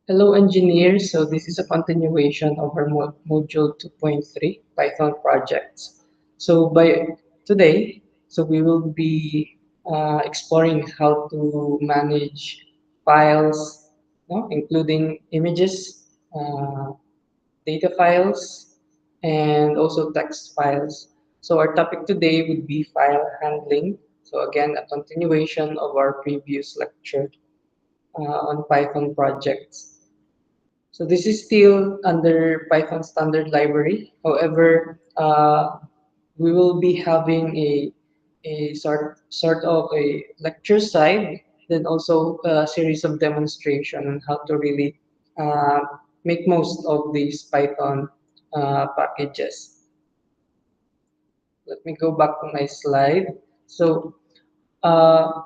Hello, engineers. So this is a continuation of our module 2.3 Python projects. So by today, we will be exploring how to manage files, including images, data files, and also text files. So our topic today would be file handling. So again, a continuation of our previous lecture on Python projects. So this is still under Python standard library. However, we will be having a sort of a lecture side, then also a series of demonstration on how to really uh, make most of these Python packages. Let me go back to my slide. So uh,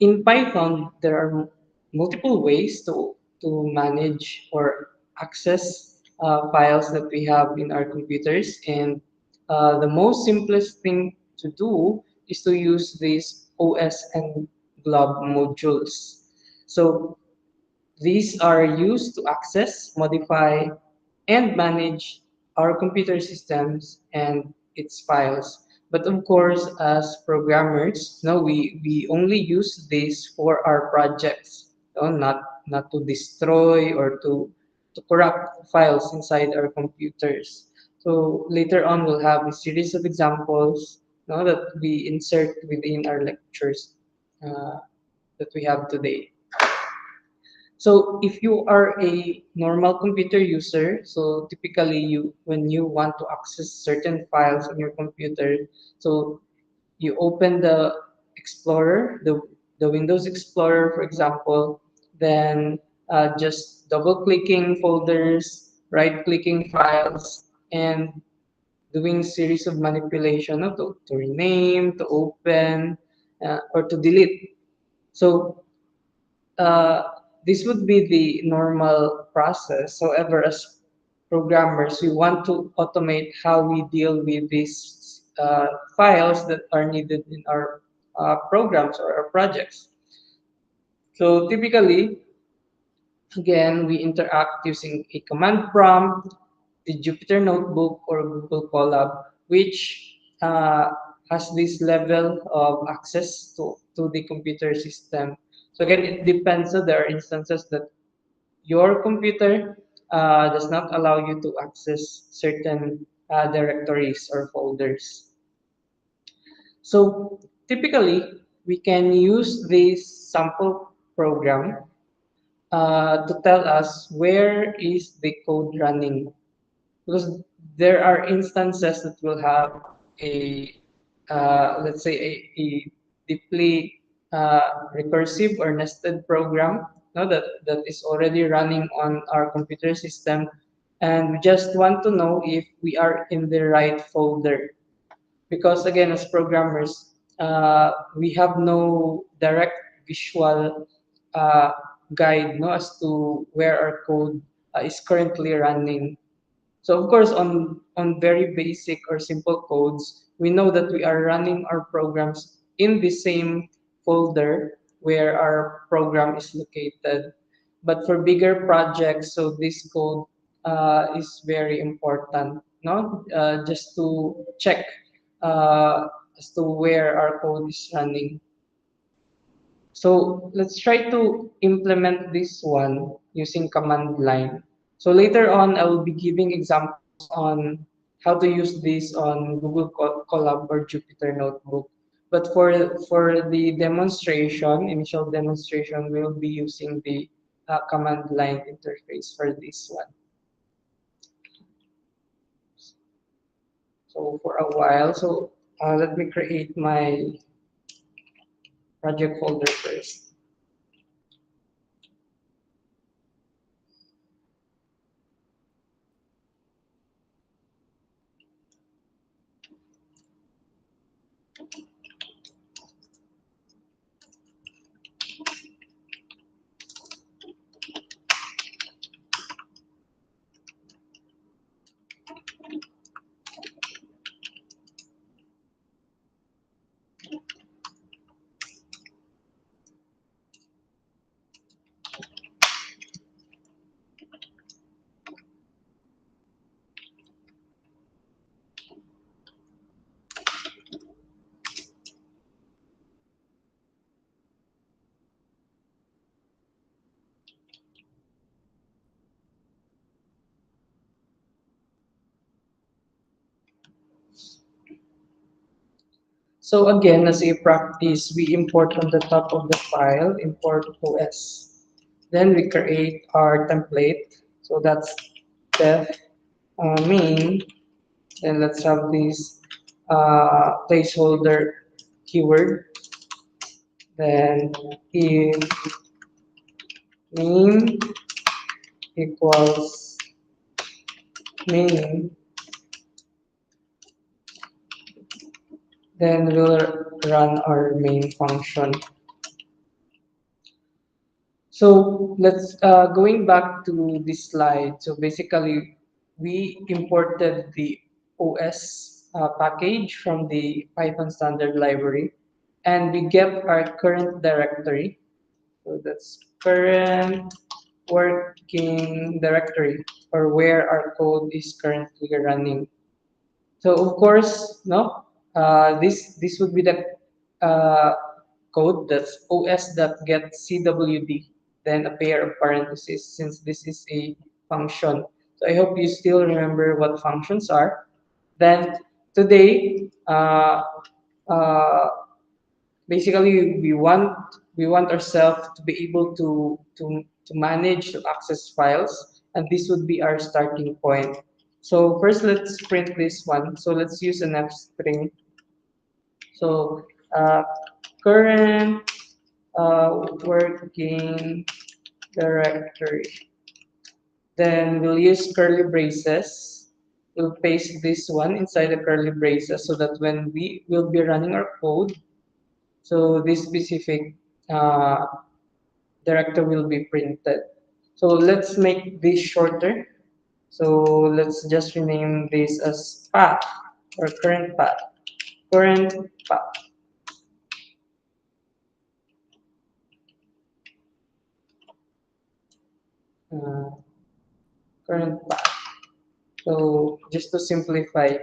in Python, there are multiple ways to manage or access files that we have in our computers. And the most simplest thing to do is to use these OS and glob modules. So these are used to access, modify, and manage our computer systems and its files. But of course, as programmers, no, we only use this for our projects, no, not to destroy or to corrupt files inside our computers. So later on, we'll have a series of examples, no, that we insert within our lectures that we have today. So if you are a normal computer user, so typically when you want to access certain files on your computer, so you open the Explorer, the Windows Explorer, for example, then just double clicking folders, right clicking files, and doing series of manipulation, no, to rename, to open, or to delete. So uh, this would be the normal process. However, as programmers, we want to automate how we deal with these files that are needed in our programs or our projects. So typically, again, we interact using a command prompt, the Jupyter Notebook, or Google Colab, which has this level of access to the computer system. So again, it depends. So there are instances that your computer does not allow you to access certain directories or folders. So typically, we can use this sample program to tell us where is the code running, because there are instances that will have a let's say a deeply recursive or nested program, no, that is already running on our computer system, and we just want to know if we are in the right folder, because again, as programmers, we have no direct visual uh, guide, no, as to where our code is currently running. So of course, on very basic or simple codes, we know that we are running our programs in the same folder where our program is located. But for bigger projects, so this code is very important, no? Just to check as to where our code is running. So let's try to implement this one using command line. So later on, I will be giving examples on how to use this on Google Colab or Jupyter Notebook. But for the demonstration, initial demonstration, we'll be using the command line interface for this one. So for a while, let me create my project folder first. So again, as a practice, we import on the top of the file, import OS. Then we create our template. So that's def main. Then let's have this placeholder keyword. Then if name equals main, then we'll run our main function. So let's going back to this slide. So basically, we imported the OS package from the Python standard library, and we get our current directory. So that's current working directory, or where our code is currently running. So of course, no, this would be the uh, code that's os that get cwd, then a pair of parentheses since this is a function. So I hope you still remember what functions are. Then today, uh, basically we want ourselves to be able to manage to access files, and this would be our starting point. So first let's print this one. So let's use an f string. So uh, current working directory, then we'll use curly braces. We'll paste this one inside the curly braces so that when we will be running our code, so this specific uh, director will be printed. So let's make this shorter. So let's just rename this as path, or current path. Current path. Uh, current path. So just to simplify,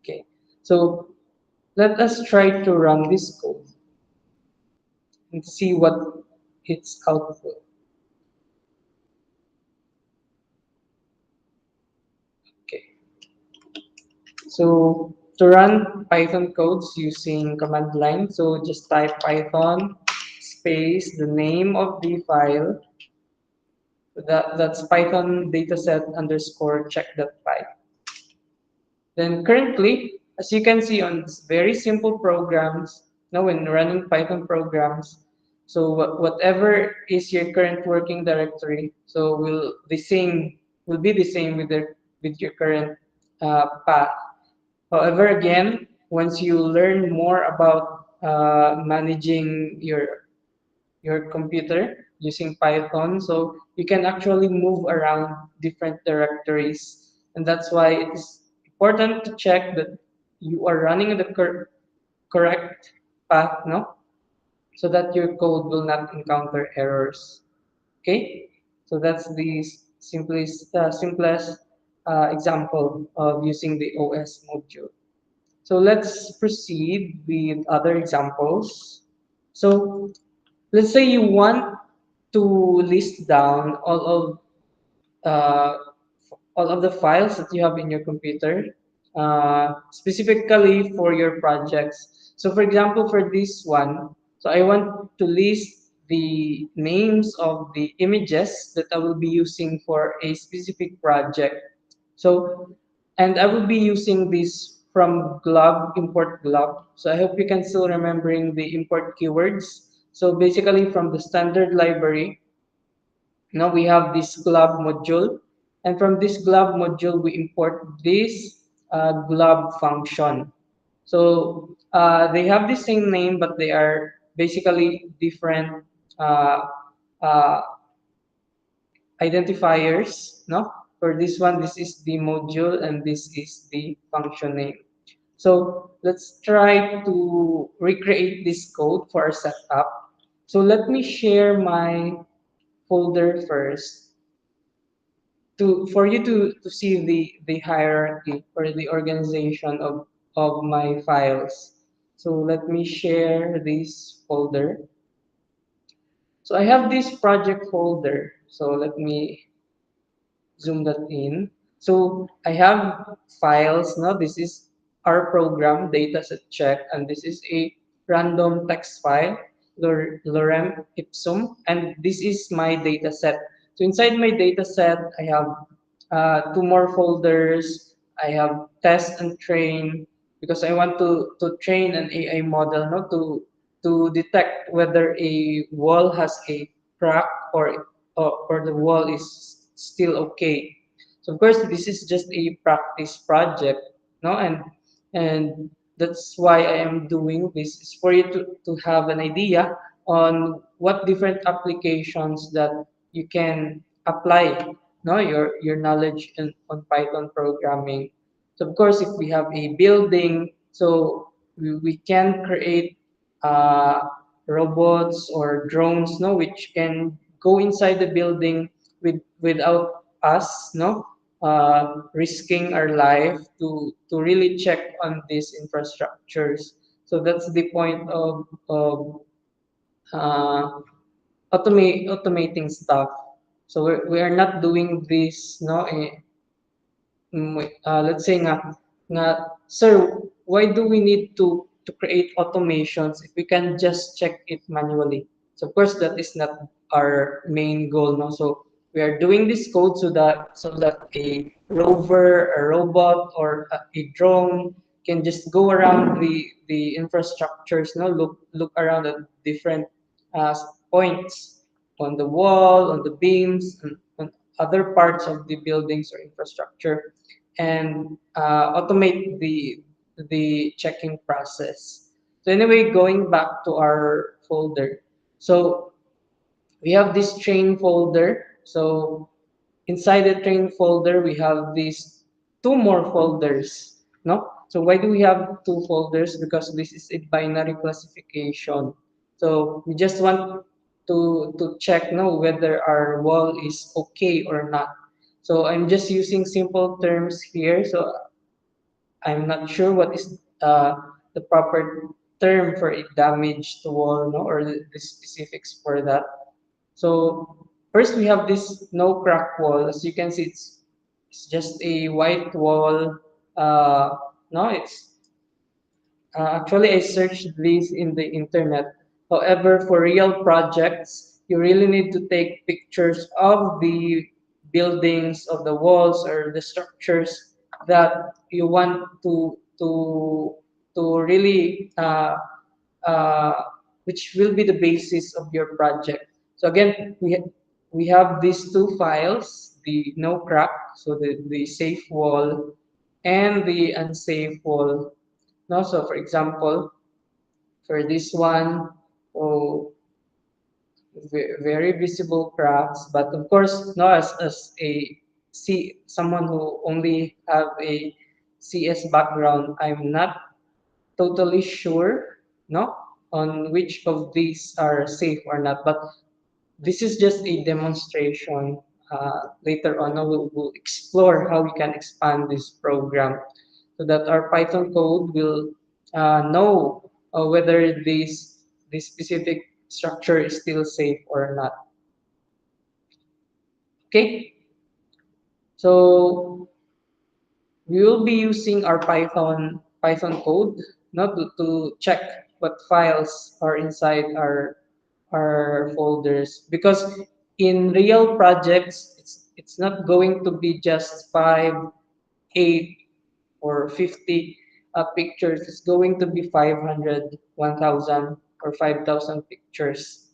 okay. So let us try to run this code and see what its output. Okay. So to run Python codes using command line, so just type Python space the name of the file. That's Python dataset underscore check.py. Then currently, as you can see on very simple programs, now when running Python programs, so whatever is your current working directory, so will be the same with your current path. However, again, once you learn more about managing your computer using Python, so you can actually move around different directories, and that's why it's important to check that you are running the correct path, no, so that your code will not encounter errors. Okay, so that's the simplest example of using the OS module. So let's proceed with other examples. So let's say you want to list down uh, all of the files that you have in your computer, specifically for your projects. So for example, for this one, so I want to list the names of the images that I will be using for a specific project. So, and I will be using this from glob, import glob. So I hope you can still remembering the import keywords. So basically from the standard library, now we have this glob module, and from this glob module, we import this glob function. So they have the same name, but they are basically different uh, uh, identifiers. No, for this one, this is the module, and this is the function name. So let's try to recreate this code for our setup. So let me share my folder first to for you to see the hierarchy or the organization of my files. So let me share this folder. So I have this project folder. So let me zoom that in. So I have files. Now this is our program dataset check, and this is a random text file, lorem ipsum, and this is my data set. So inside my data set, I have two more folders. I have test and train because I want to train an AI model, no, to detect whether a wall has a crack, or the wall is still okay. So of course this is just a practice project, no, and that's why I am doing this, is for you to have an idea on what different applications that you can apply, no, your knowledge on Python programming. So of course if we have a building, so we can create uh, robots or drones, no, which can go inside the building without us, no, risking our life to really check on these infrastructures. So that's the point of uh, automating stuff. So we are not doing this, no, let's say nga, sir, why do we need to create automations if we can just check it manually? So of course that is not our main goal, no. So we are doing this code so that a rover, a robot, or a drone can just go around the infrastructures, no, look around at different uh, points on the wall, on the beams, and on other parts of the buildings or infrastructure, and automate the checking process. So anyway, going back to our folder. So we have this train folder. So inside the train folder, we have these two more folders. No? So why do we have two folders? Because this is a binary classification. So we just want to check, no, whether our wall is okay or not. So I'm just using simple terms here. So I'm not sure what is the proper term for a damaged wall, no, or the specifics for that. So first we have this no crack wall. As you can see, it's just a white wall. No, it's actually, I searched this in the internet. However, for real projects, you really need to take pictures of the buildings, of the walls, or the structures that you want to really uh, which will be the basis of your project. So again, we have these two files: the no crack, so the safe wall, and the unsafe wall. No, so for example, for this one, oh, very visible cracks, but of course, no, as a someone who only have a CS background, I'm not totally sure, no, on which of these are safe or not. But this is just a demonstration. Later on, we'll explore how we can expand this program so that our Python code will know whether this specific structure is still safe or not. Okay, so we will be using our Python code not to check what files are inside our folders, because in real projects it's not going to be just 5, 8, or 50 pictures. It's going to be 500, 1000, or 5000 pictures.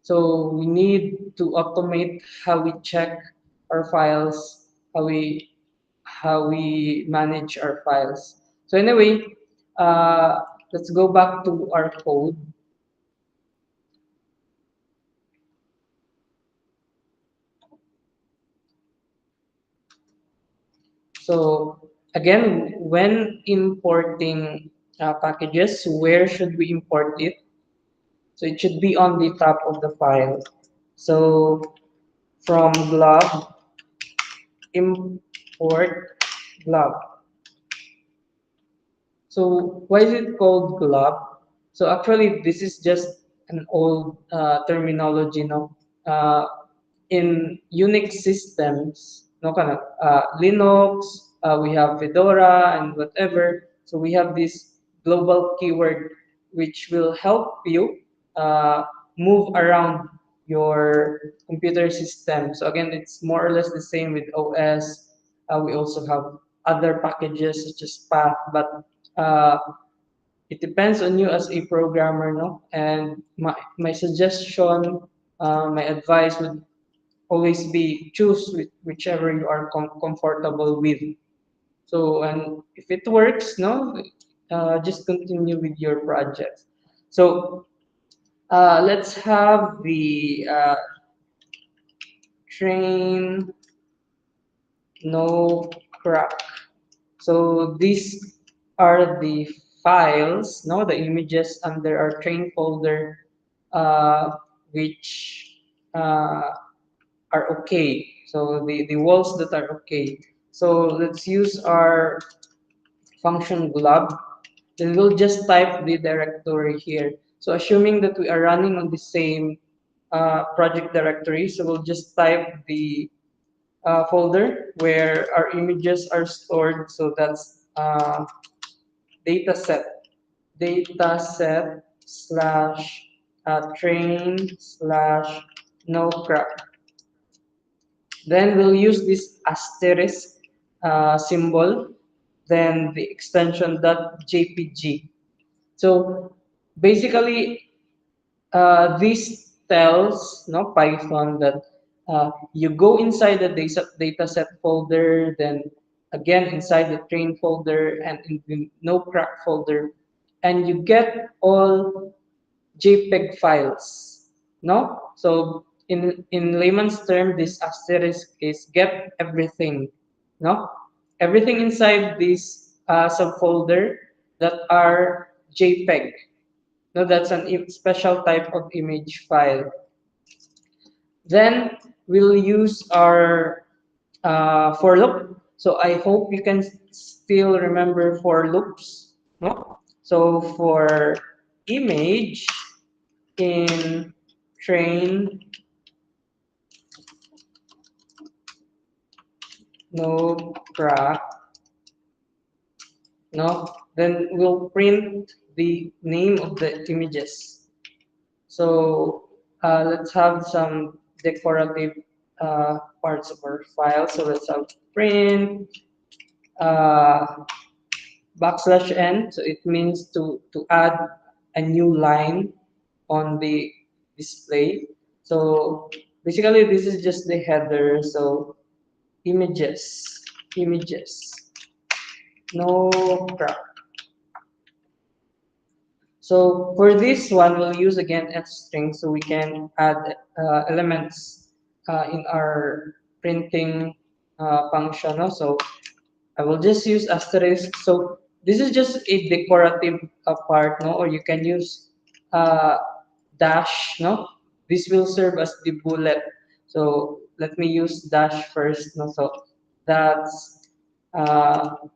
So we need to automate how we check our files, how we manage our files. So anyway, uh, let's go back to our code. So again, when importing packages, where should we import it? So it should be on the top of the file. So from glob, import glob. So why is it called glob? So actually, this is just an old terminology, no? In Unix systems, no, Linux, we have Fedora and whatever. So we have this global keyword which will help you uh, move around your computer system. So again, it's more or less the same with OS. We also have other packages such as Path, but uh, it depends on you as a programmer, no? And my suggestion, my advice would always be choose whichever you are comfortable with. So, and if it works, no, just continue with your project. So, let's have the train no crack. So these are the files, no, the images under our train folder, which uh, are okay. So the walls that are okay. So let's use our function glob. Then we'll just type the directory here. So assuming that we are running on the same project directory, so we'll just type the folder where our images are stored. So that's dataset, dataset slash train slash no crack. Then we'll use this asterisk symbol, then the extension .jpg. So basically, this tells no Python that you go inside the dataset folder, then again inside the train folder and in the no crack folder, and you get all JPEG files. No, so in layman's term, this asterisk is get everything. No, everything inside this subfolder that are JPEG. No, that's an special type of image file. Then we'll use our for loop. So I hope you can still remember for loops. No? So for image in train no crack, no, then we'll print the name of the images. So let's have some decorative parts of our file. So let's have print uh, backslash n. So it means to add a new line on the display. So basically, this is just the header. So images, images, no crap. So for this one, we'll use again f string so we can add elements in our printing function. No? So I will just use asterisk. So this is just a decorative part, no? Or you can use uh, dash, no? This will serve as the bullet. So let me use dash first, no? So that's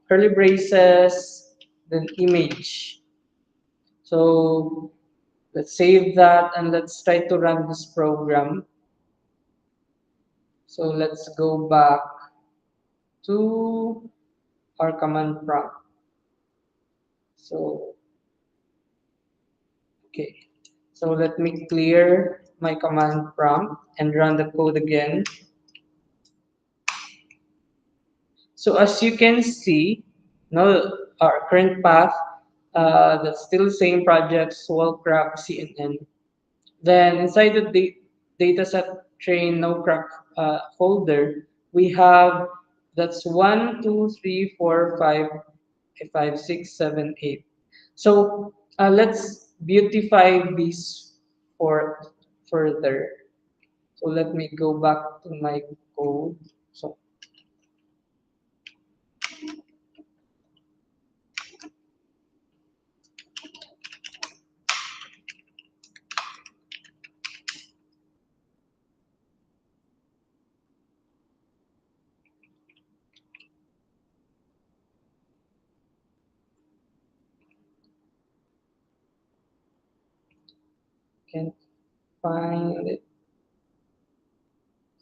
curly braces, then image. So let's save that and let's try to run this program. So let's go back to our command prompt. So, okay. So let me clear my command prompt and run the code again. So as you can see, now our current path, that's still the same project, Swallcrack CNN. Then inside the dataset train no crack folder, we have that's 1, 2, 3, 4, 5, 5, 6, 7, 8. So let's beautify this for further. So let me go back to my code. So can't find it.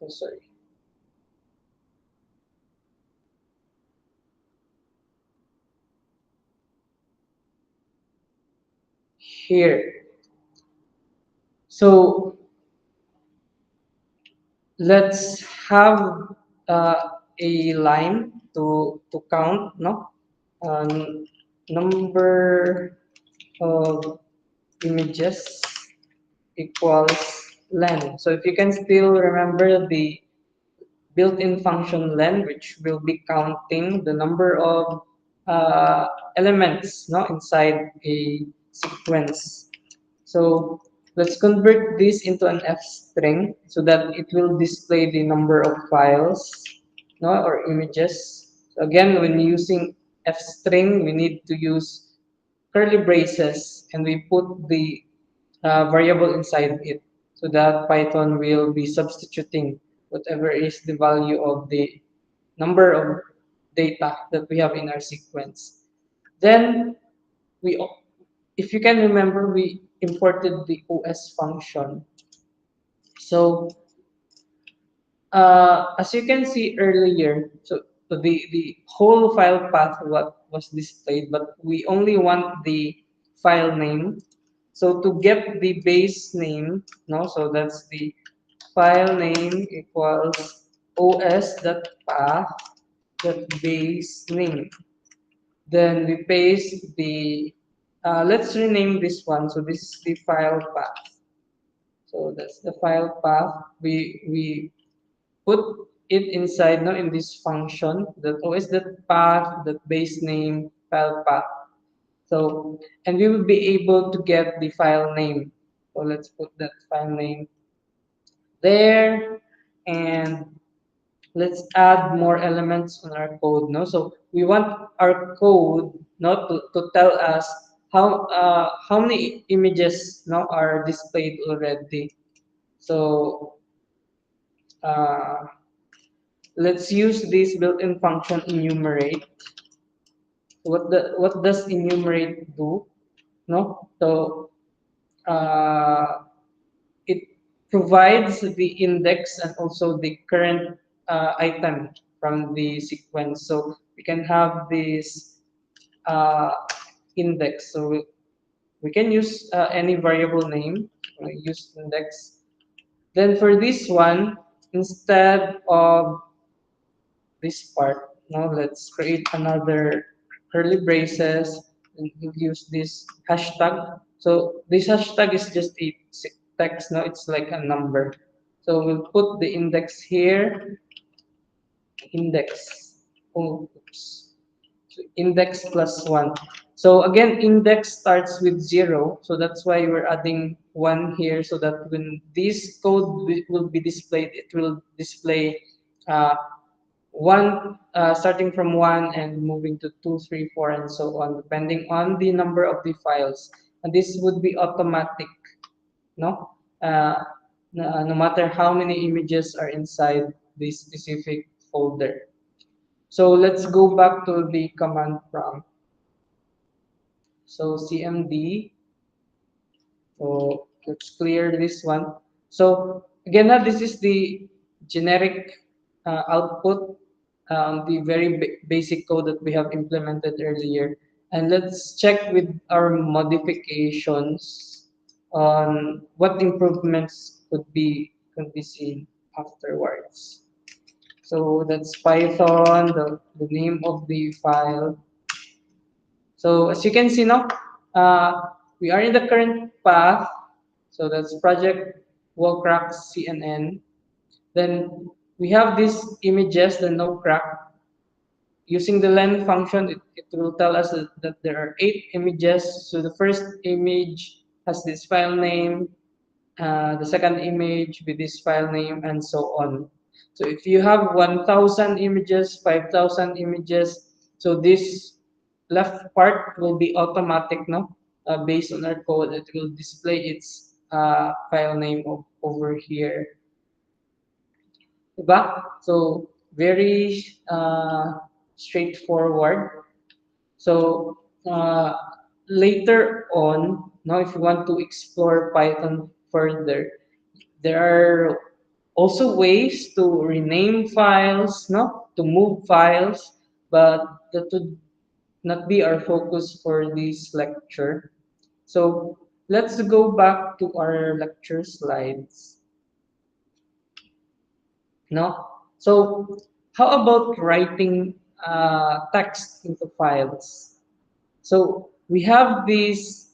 Oh, sorry. here. So let's have uh, a line to count, no? Um, Number of images equals len. So if you can still remember the built-in function len, which will be counting the number of uh, elements, no, inside a sequence. So let's convert this into an f string so that it will display the number of files, no, or images. So again, when using f string, we need to use curly braces and we put the variable inside it so that Python will be substituting whatever is the value of the number of data that we have in our sequence. Then we, if you can remember, we imported the OS function. So as you can see earlier, so the whole file path what was displayed, but we only want the file name. So to get the base name, no, so that's the file name equals os.path dot base name. Then we paste the let's rename this one. So this is the file path. So that's the file path. We put it inside, no, in this function that os that path that base name file path. So and we will be able to get the file name. So let's put that file name there, and let's add more elements on our code, no. So we want our code, no, to tell us how many images, no, are displayed already. So uh, let's use this built-in function enumerate. What does enumerate do? No, so uh, it provides the index and also the current item from the sequence. So we can have this uh, index. So we can use any variable name. We use index. Then for this one, instead of this part. Now let's create another curly braces and we'll use this hashtag. So this hashtag is just a text, no, it's like a number. So we'll put the index here, index. Oh, oops. So index plus one. So again, index starts with zero. So that's why we're adding one here so that when this code will be displayed, it will display uh, one starting from one and moving to two, three, four, and so on, depending on the number of the files. And this would be automatic, no? No matter how many images are inside this specific folder. So let's go back to the command prompt. So cmd. So let's clear this one. So again, now this is the generic output, the very basic code that we have implemented earlier. And let's check with our modifications on what improvements could be seen afterwards. So that's Python, the name of the file. So as you can see now, we are in the current path. So that's project Wallcrack CNN. Then we have these images, the no crack. Using the len function, it will tell us that there are 8 images. So the first image has this file name, the second image with this file name, and so on. So if you have 1,000 images, 5,000 images, so this left part will be automatic, no? Based on our code, it will display its file name over here. Diba? So very straightforward. So later on, now if you want to explore Python further, there are also ways to rename files, no, to move files, but that would not be our focus for this lecture. So let's go back to our lecture slides. No? So, how about writing text into files? So, we have this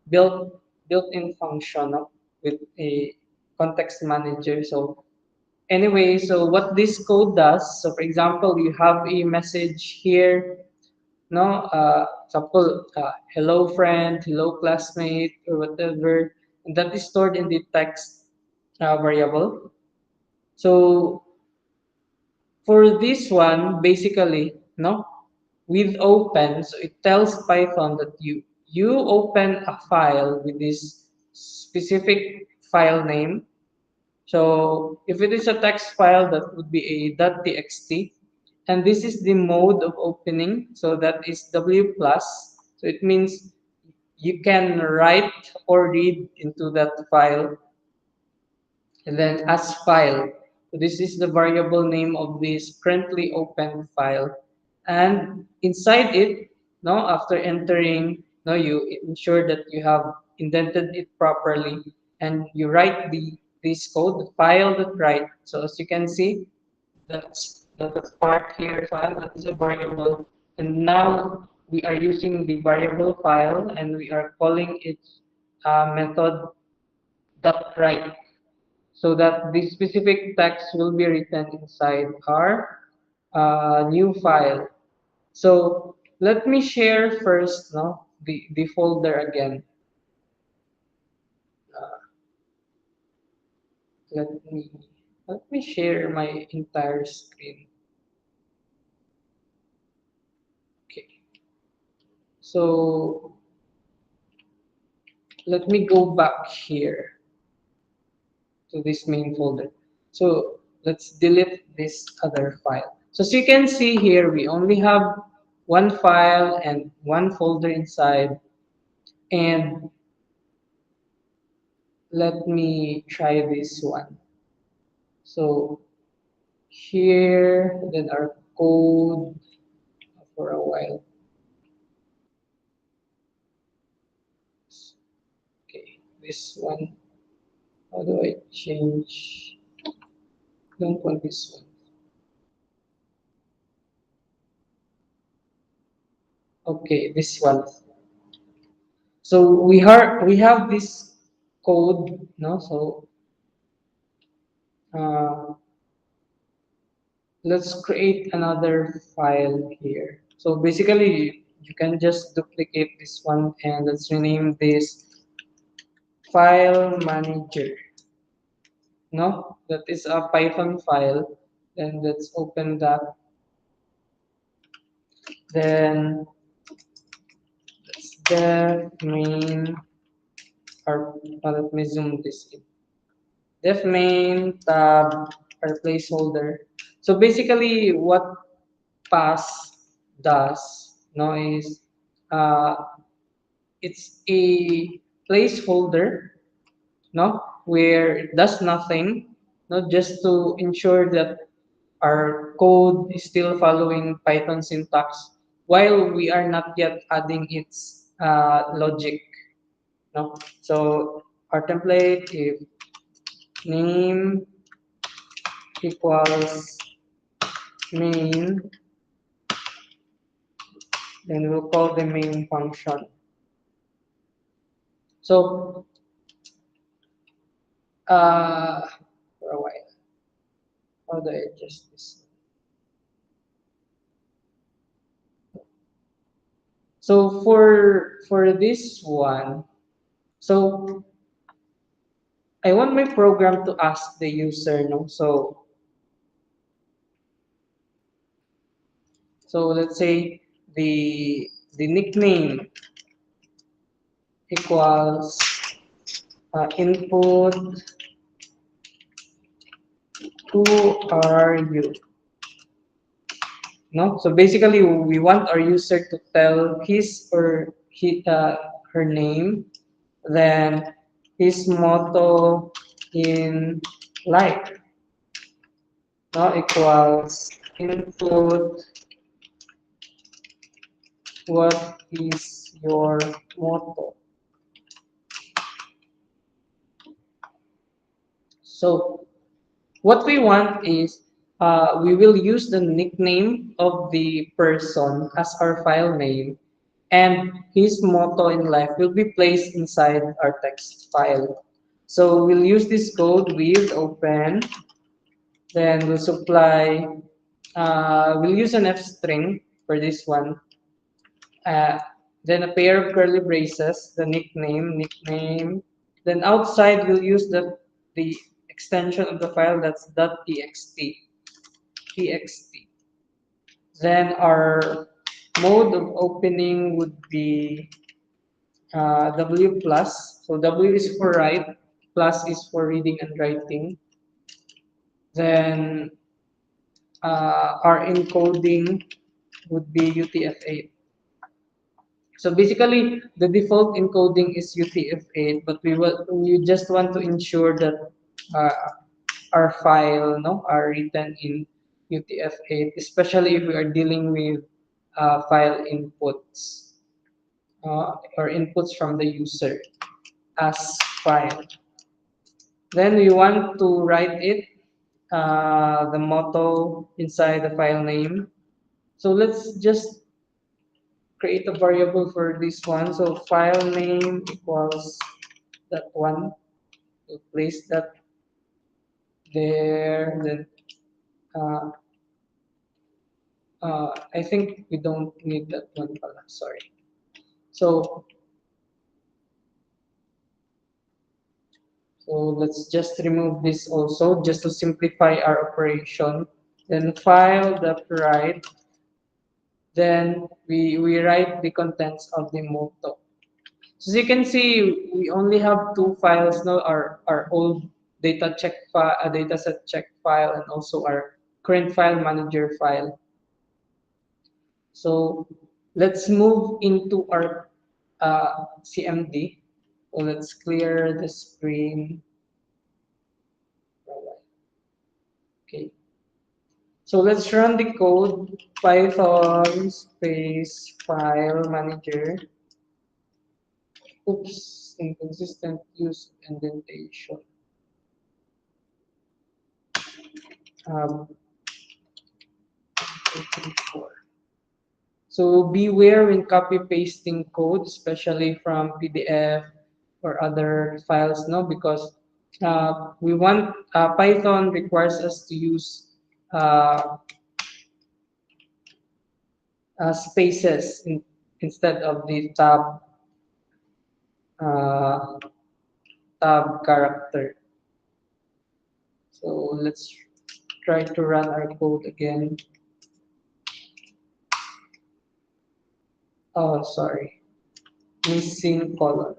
built-in function, no, with a context manager. So, anyway, so what this code does, so for example, you have a message here, no, example, hello friend, hello classmate, or whatever, and that is stored in the text variable. So for this one, basically, no, with open, so it tells Python that you open a file with this specific file name. So if it is a text file, that would be a .txt, and this is the mode of opening. So that is W plus. So it means you can write or read into that file, and then as file. So this is the variable name of this currently open file, and inside it, no, after entering, no, you ensure that you have indented it properly, and you write this code, the file that write. So as you can see, that's part here file, that is a variable, and now we are using the variable file, and we are calling it method dot write, so that this specific text will be written inside our new file. So let me share first, no, the folder again. Uh, let me let me share my entire screen. Okay. So let me go back here to this main folder. So let's delete this other file. So as you can see here, we only have one file and one folder inside. And let me try this one. So here, then our code for a while. Okay, this one. How do I change? Don't want this one. Okay, this one. So we have this code, no? So uh, let's create another file here. So basically, you can just duplicate this one, and let's rename this file manager. No, that is a Python file. Then let's open that. Then let's def main, or let me zoom this in. Def main tab or placeholder. So basically, what pass does, no, is uh, it's a placeholder, no, where it does nothing, not just to ensure that our code is still following Python syntax while we are not yet adding its logic. No, so our template, if name equals main, then we'll call the main function. So for a while, how do I adjust this? So for this one, so I want my program to ask the user, no? So let's say the nickname equals input, who are you? No, so basically we want our user to tell his or her name, then his motto in life, no, equals input, what is your motto? So what we want is we will use the nickname of the person as our file name, and his motto in life will be placed inside our text file. So we'll use this code with open, then we'll supply, we'll use an F string for this one, uh, then a pair of curly braces, the nickname. Then outside we'll use the extension of the file that's .txt. Then our mode of opening would be W plus. So W is for write, plus is for reading and writing. Then our encoding would be UTF-8. So basically, the default encoding is UTF-8, but we just want to ensure that uh, our file no are written in UTF-8, especially if we are dealing with file inputs or inputs from the user as file. Then we want to write it the motto inside the file name. So let's just create a variable for this one. So file name equals that one. So place that there. Then uh, I think we don't need that one pala. Sorry. So let's just remove this also just to simplify our operation. Then file dot write. Then we write the contents of the motto. So as you can see, we only have two files now, our old data set check file, and also our current file manager file. So let's move into our CMD. So let's clear the screen. Okay. So let's run the code Python space file manager. Oops, inconsistent use indentation. Um, 2, 3, 4. So beware when copy pasting code, especially from PDF or other files, no, because we want Python requires us to use uh, spaces instead of the uh, tab character. So let's try to run our code again. Oh, sorry, missing colon.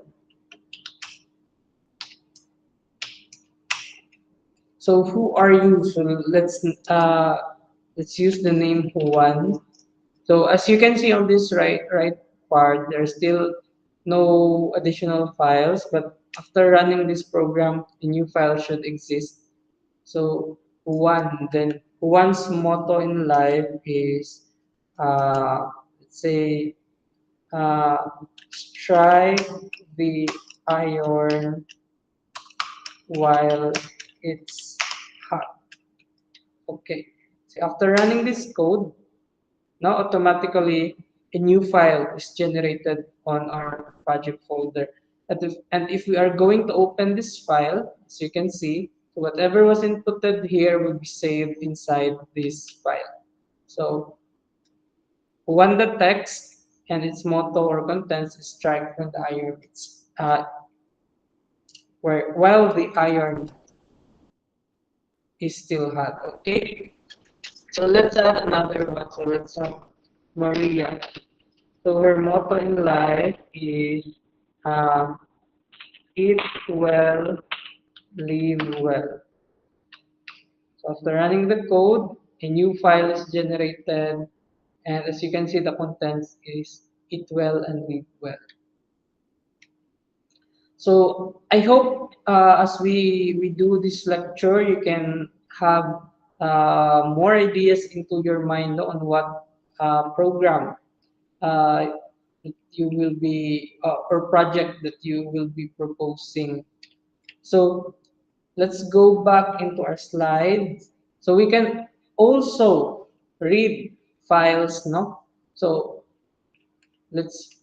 So who are you? So let's use the name Juan. So as you can see on this right part, there's still no additional files, but after running this program, a new file should exist. So Juan's motto in life is let's say uh, strike the iron while it's hot. Okay. So after running this code, now automatically a new file is generated on our project folder. And if we are going to open this file, as you can see, whatever was inputted here will be saved inside this file. So when the text and its motto or contents is strike from the iron, while the iron is still hot. Okay. So let's add another one. So let's add Maria. So her motto in life is um, eat well, live well. So after running the code, a new file is generated, and as you can see, the contents is eat well and live well. So I hope as we do this lecture, you can have more ideas into your mind on what program uh, that you will be or project that you will be proposing. So let's go back into our slides. So we can also read files, no? So let's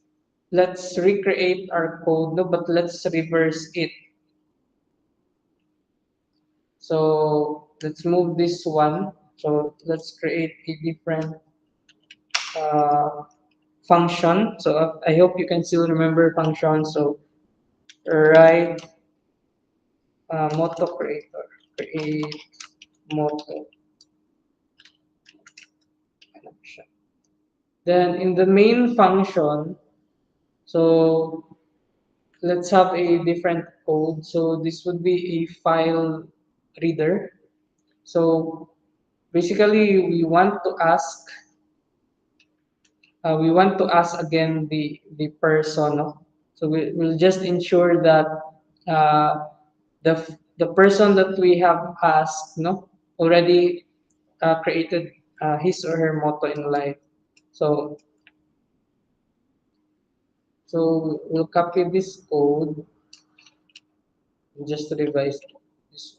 let's recreate our code, no, but let's reverse it. So let's move this one. So let's create a different uh, function. So I hope you can still remember function. So write moto creator, create moto function. Then in the main function, so let's have a different code. So this would be a file reader. So basically, we want to ask again the person. No? So we'll just ensure that the person that we have asked, no, already created his or her motto in life. So we'll copy this code just to revise this.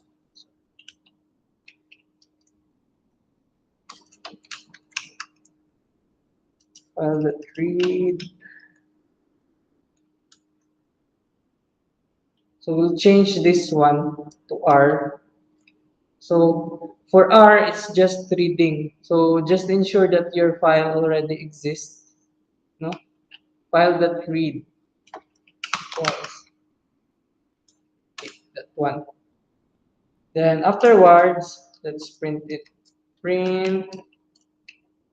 Let's read. So we'll change this one to R. So for R, it's just reading. So just ensure that your file already exists. No, file that read equals that one. Then afterwards, let's print it. Print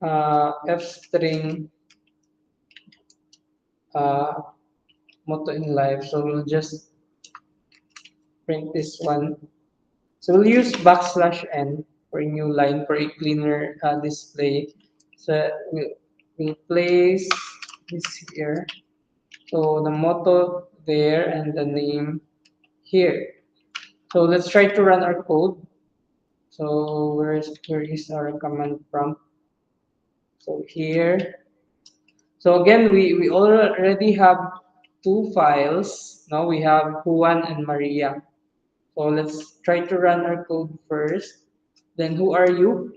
f string uh, motto in life. So we'll just print this one. So we'll use backslash n for a new line for a cleaner display. So we'll place this here. So the motto there and the name here. So let's try to run our code. So where is our command prompt? So here. So again, we already have two files. Now we have Juan and Maria. So let's try to run our code first. Then who are you?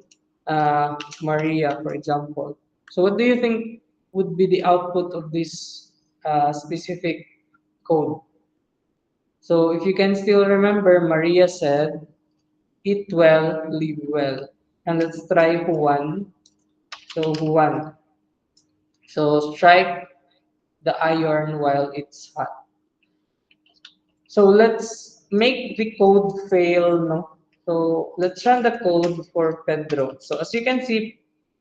Maria, for example. So what do you think would be the output of this specific code? So if you can still remember, Maria said, eat well, live well. And let's try Juan. So Juan. So strike the iron while it's hot. So let's make the code fail, no? So let's run the code for Pedro. So as you can see,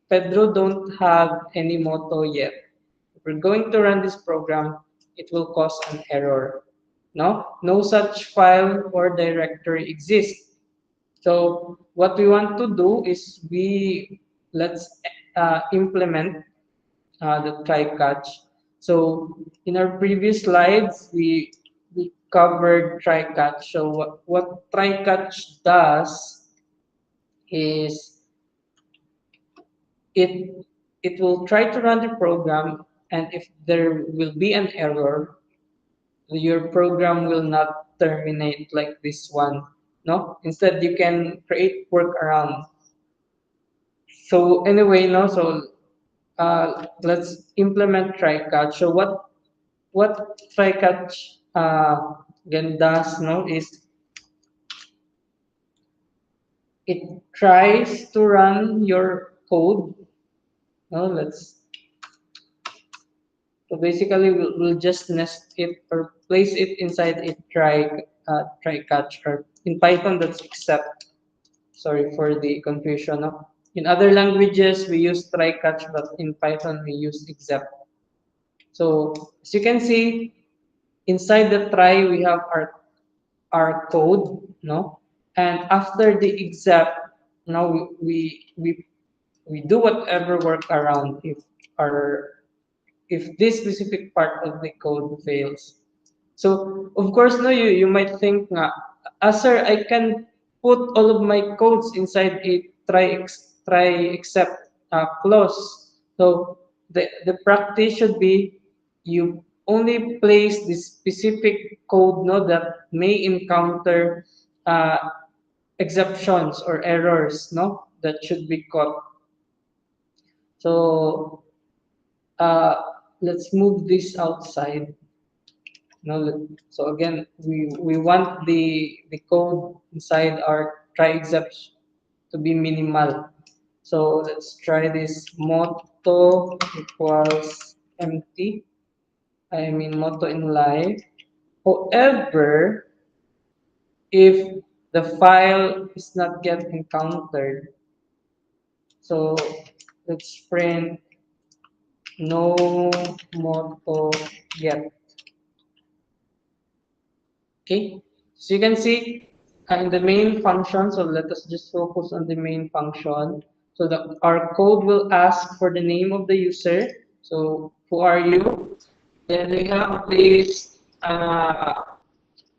Pedro don't have any motto yet. If we're going to run this program, it will cause an error. No, no such file or directory exists. So what we want to do is let's implement the try catch. So in our previous slides, we covered try catch. So what try catch does is it it will try to run the program, and if there will be an error, your program will not terminate like this one. No, instead you can create workaround. So anyway, no, so let's implement try catch. So what try-catch again does no is it tries to run your code. No, let's so basically we'll just nest it or place it inside a try-catch, or in Python that's except. Sorry for the confusion. No? In other languages we use try-catch, but in Python we use except. So as you can see, inside the try we have our code, no, and after the exam, now we do whatever workaround our if this specific part of the code fails. So of course, no, you might think, sir, I can put all of my codes inside a try except clause. So the practice should be you only place the specific code, no, that may encounter uh, exceptions or errors, no, that should be caught. So uh, let's move this outside. No, so again, we want the code inside our try exception to be minimal. So let's try this motto equals empty. I mean motto in life. However, if the file is not yet encountered, so let's print no motto yet. Okay, so you can see in the main function, so let us just focus on the main function. So our code will ask for the name of the user. So who are you? Then we have this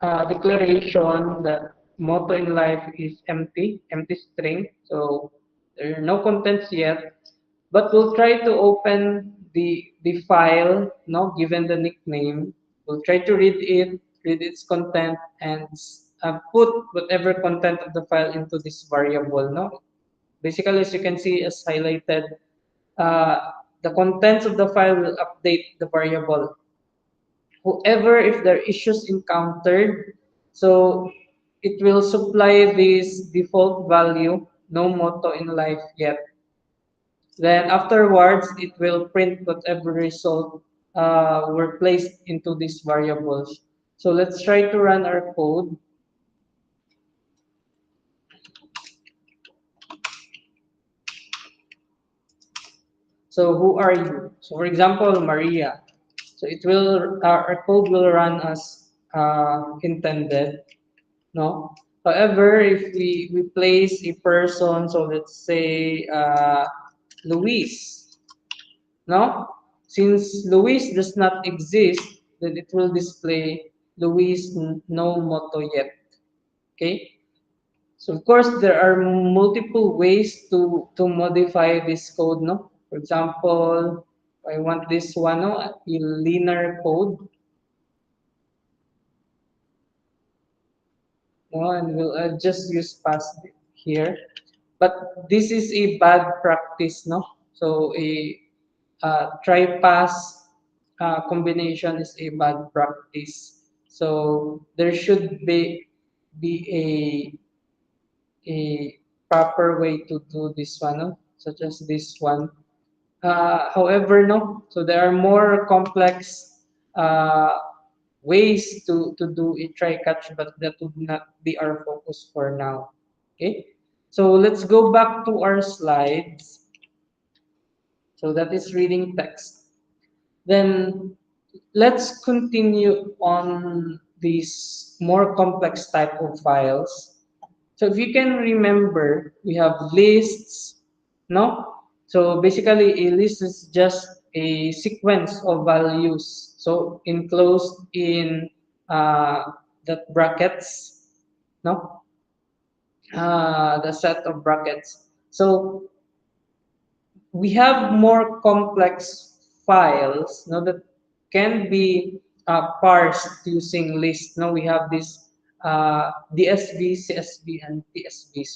declaration that motto in life is empty, empty string. So there are no contents yet, but we'll try to open the file, no, given the nickname. We'll try to read it, read its content, and put whatever content of the file into this variable. No, basically, as you can see, as highlighted, uh, the contents of the file will update the variable. However, if there are issues encountered, so it will supply this default value, no motto in life yet. Then afterwards, it will print whatever result were placed into these variables. So let's try to run our code. So who are you? So for example, Maria. So it will our code will run as intended. No. However, if we place a person, so let's say Luis, no? Since Luis does not exist, then it will display Luis no motto yet. Okay? So of course there are multiple ways to modify this code, no? For example, I want this one, no, a linear code, no, and we'll just use pass here. But this is a bad practice, no? So a try pass combination is a bad practice. So there should be a proper way to do this one, no? Such as this one. However, no. So there are more complex uh, ways to do a try catch, but that would not be our focus for now. Okay. So let's go back to our slides. So that is reading text. Then let's continue on these more complex type of files. So if you can remember, we have lists, no? So basically, a list is just a sequence of values. So enclosed in the brackets, no? The set of brackets. So we have more complex files, no, that can be parsed using lists. No, we have this DSV, CSV, and TSV.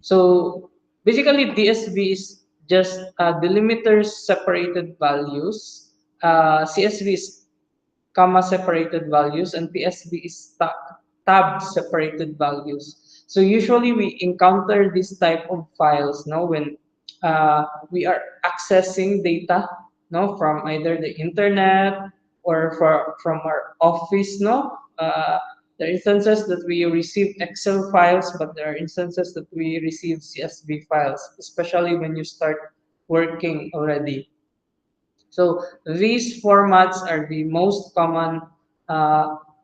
So basically, DSV is just delimiters separated values. CSV is comma separated values, and PSV is tab separated values. So usually we encounter this type of files, no, when we are accessing data, no, from either the internet or from our office, no. There are instances that we receive Excel files, but there are instances that we receive CSV files, especially when you start working already. So these formats are the most common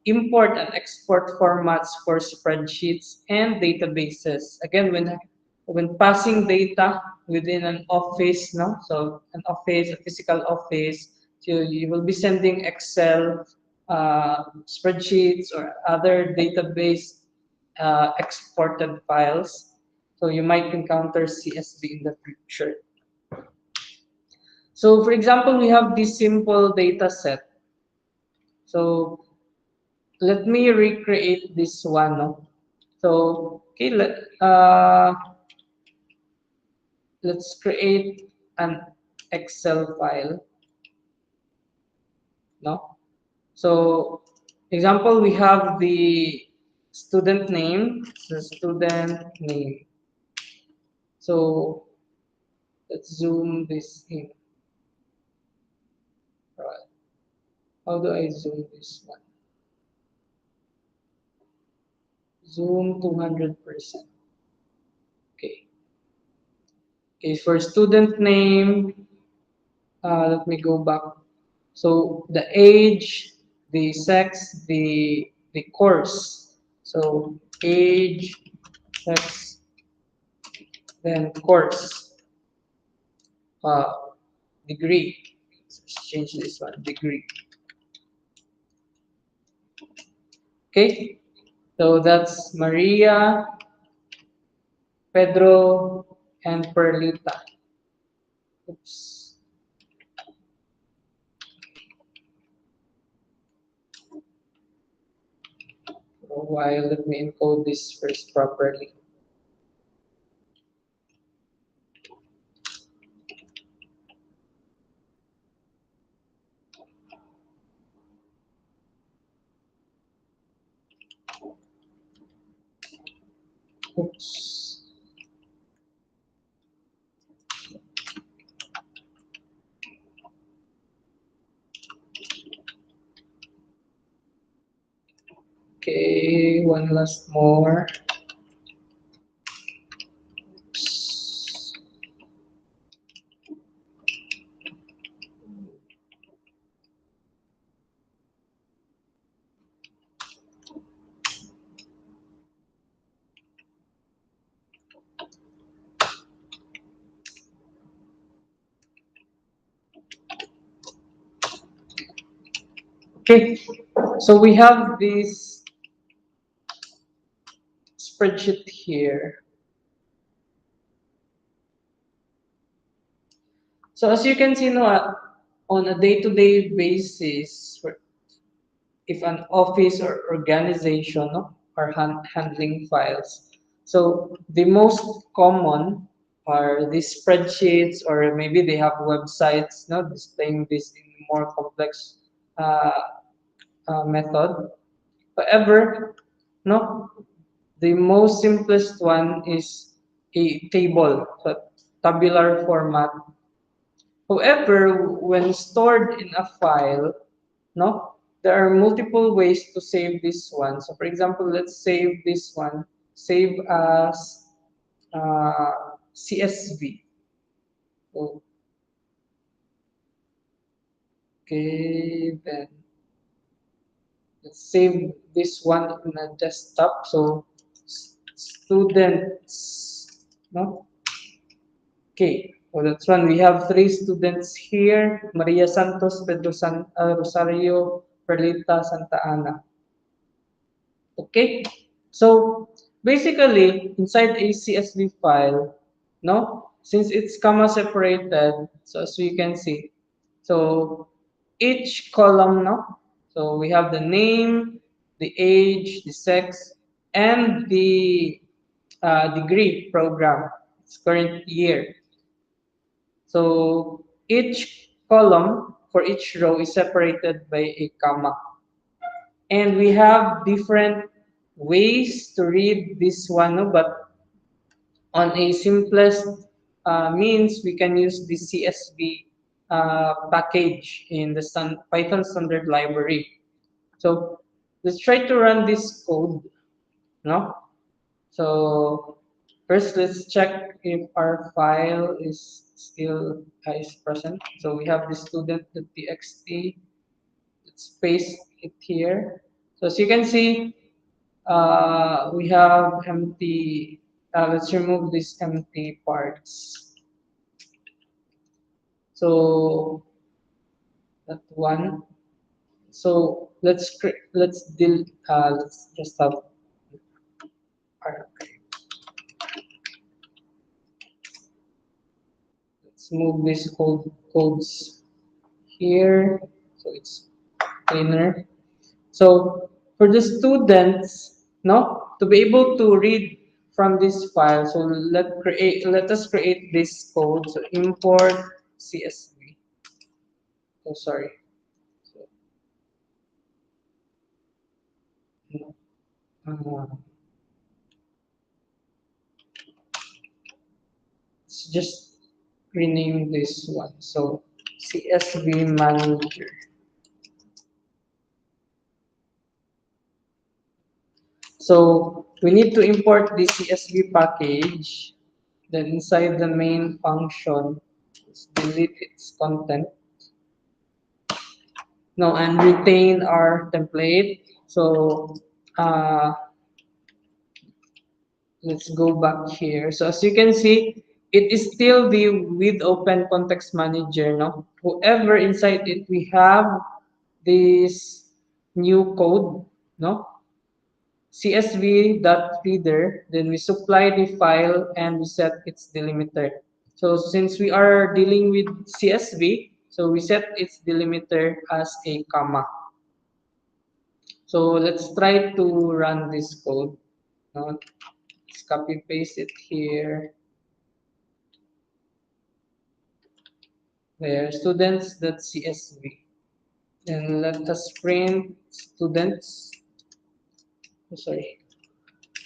import and export formats for spreadsheets and databases. Again, when passing data within an office, no, so an office, a physical office, so you will be sending Excel spreadsheets or other database exported files. So you might encounter CSV in the future. So for example, we have this simple data set. So let me recreate this one. No? So okay, let's create an Excel file. No. So example, we have the student name. The student name. So let's zoom this in. Right. How do I zoom this one? Zoom 200%. Okay. Okay, for student name, let me go back. So the age, the sex, the course. So age, sex, then course, uh, degree. Let's change this one, degree. Okay, so that's Maria, Pedro, and Perlita. Oops. For a while, let me encode this first properly. Oops. Okay, one last more. Oops. Okay, so we have this spreadsheet here. So as you can see now, on a day-to-day basis, if an office or organization, no, are handling files, so the most common are these spreadsheets, or maybe they have websites, no, displaying this in more complex uh, method. However, no, the most simplest one is a table, so tabular format. However, when stored in a file, no, there are multiple ways to save this one. So, for example, let's save this one. Save as CSV. Okay, then let's save this one in a desktop. So, students, no. Okay, so that's one. We have three students here: Maria Santos, Pedro Rosario, Perlita, Santa Ana. Okay, so basically inside a CSV file, no, since it's comma separated, so as we can see, so each column, no, so we have the name, the age, the sex, and the degree program, its current year. So each column for each row is separated by a comma. And we have different ways to read this one, no? But on a simplest means, we can use the CSV package in the Python standard library. So let's try to run this code, no? So first, let's check if our file is still is present. So we have the student.txt. Let's paste it here. So as you can see, we have empty. Let's remove these empty parts. So that one. So let's just have our, let's move these codes here so it's cleaner. So for the students, no. to be able to read from this file, so let us create this code. So import CSV. Oh, sorry. So, uh, let's just rename this one. So CSV manager. So we need to import the CSV package. Then inside the main function, let's delete its content. No, and retain our template. So uh, let's go back here. So as you can see, it is still the with open context manager. No, whoever inside it, we have this new code. No, CSV.reader, then we supply the file and we set its delimiter. So since we are dealing with CSV, so we set its delimiter as a comma. So let's try to run this code. Now, let's copy paste it here. There, students.csv. Then let us print students. Oh, sorry,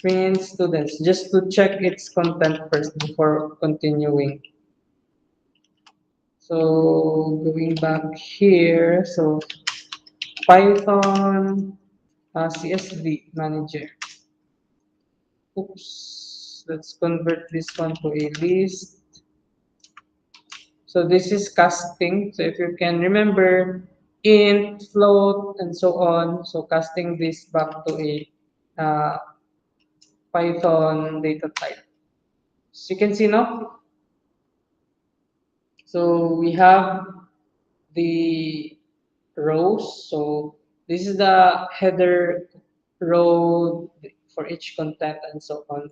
print students just to check its content first before continuing. So going back here, so Python CSV manager. Oops, let's convert this one to a list. So this is casting. So if you can remember int, float, and so on. So casting this back to a uh, Python data type. So you can see now. So we have the rows. So this is the header row for each content and so on.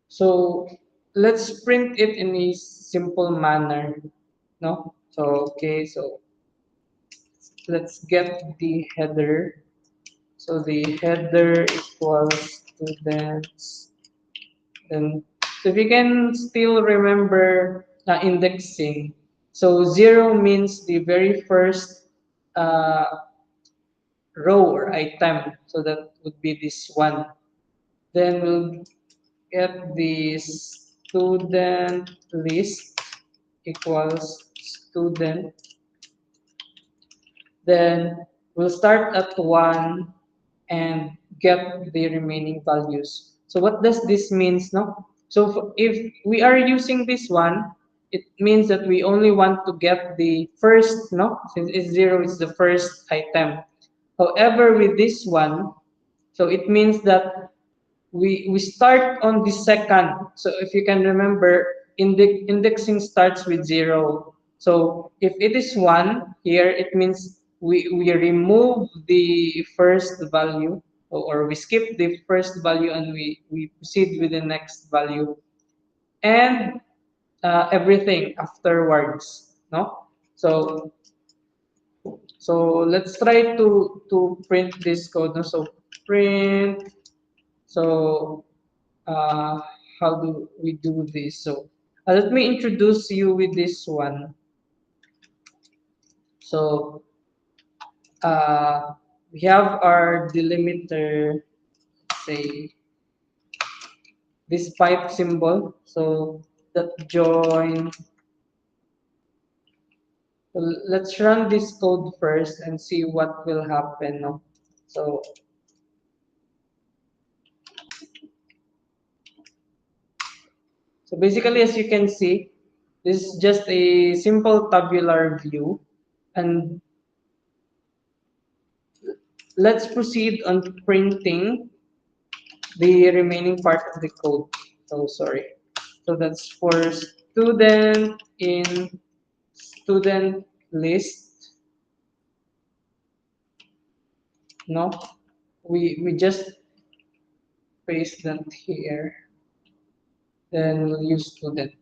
So let's print it in a simple manner. No? So okay, so let's get the header. So the header equals students. And so if you can still remember indexing, so zero means the very first uh, row or item. So that would be this one. Then we'll get the student list equals student. Then we'll start at 1 and get the remaining values. So what does this means, no? So if we are using this one, it means that we only want to get the first, no? Since it's 0, it's the first item. However, with this one, so it means that we start on the second. So if you can remember, indexing starts with 0. So if it is 1 here, it means we remove the first value, or we skip the first value and we proceed with the next value, and everything afterwards, no? So let's try to print this code, no? So print. So uh, how do we do this? So let me introduce you with this one. So we have our delimiter, say this pipe symbol. So that join. Let's run this code first and see what will happen. No? So basically, as you can see, this is just a simple tabular view, and let's proceed on printing the remaining part of the code. So sorry. So that's for student in student list. No, we just paste that here. Then we'll use student.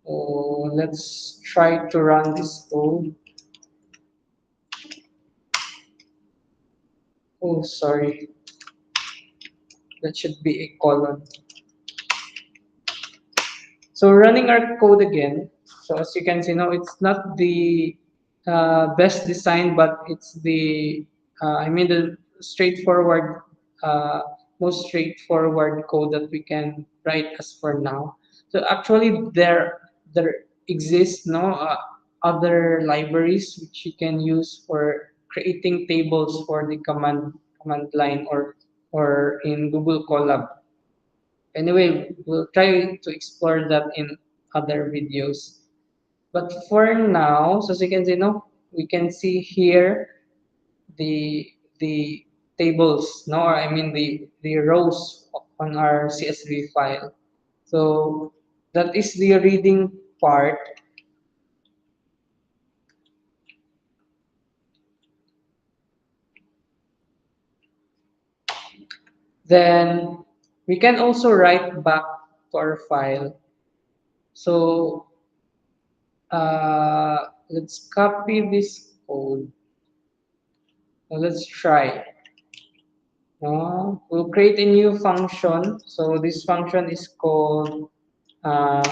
So let's try to run this code. Oh, sorry, that should be a colon. So running our code again. So as you can see now, it's not the best design, but it's the I mean the straightforward, uh, most straightforward code that we can write as for now. So actually, there exists no other libraries which you can use for creating tables for the command line or in Google Colab. Anyway, we'll try to explore that in other videos. But for now, so as you can see, no, we can see here the tables, no, or I mean the rows on our CSV file. So that is the reading part. Then we can also write back to our file. So let's copy this code. Now let's try. We'll create a new function. So this function is called uh,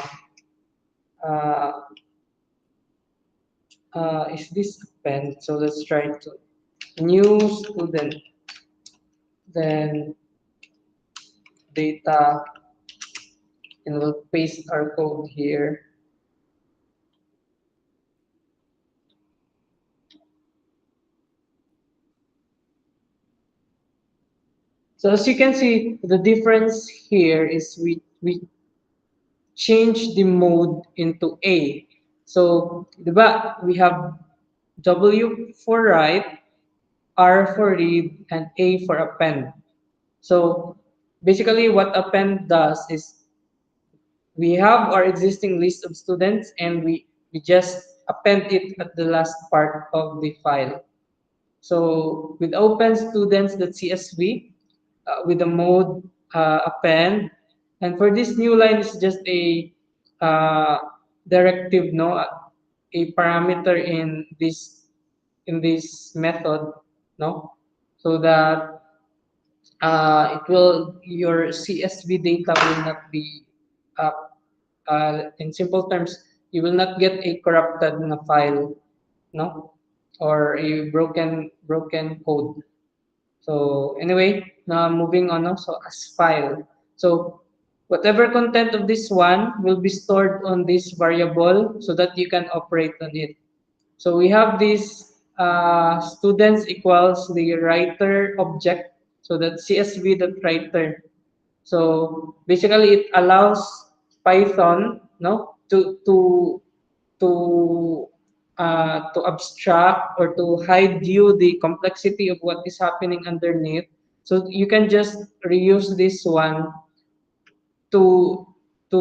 uh, is this append? So let's try to new student, then data, and we'll paste our code here. So as you can see, the difference here is we change the mode into A. So, diba, we have W for write, R for read, and A for append. So basically what append does is we have our existing list of students and we just append it at the last part of the file. So with open students.csv, with the mode append, and for this new line is just a uh, directive, no, a parameter in this method, no, so that it will your CSV data will not be uh, in simple terms, you will not get a corrupted na file, no, or a broken code. So anyway, now moving on. No? So as file. So whatever content of this one will be stored on this variable so that you can operate on it. So we have this students equals the writer object. So that CSV.writer. So basically, it allows Python, no, to abstract or to hide you the complexity of what is happening underneath. So you can just reuse this one to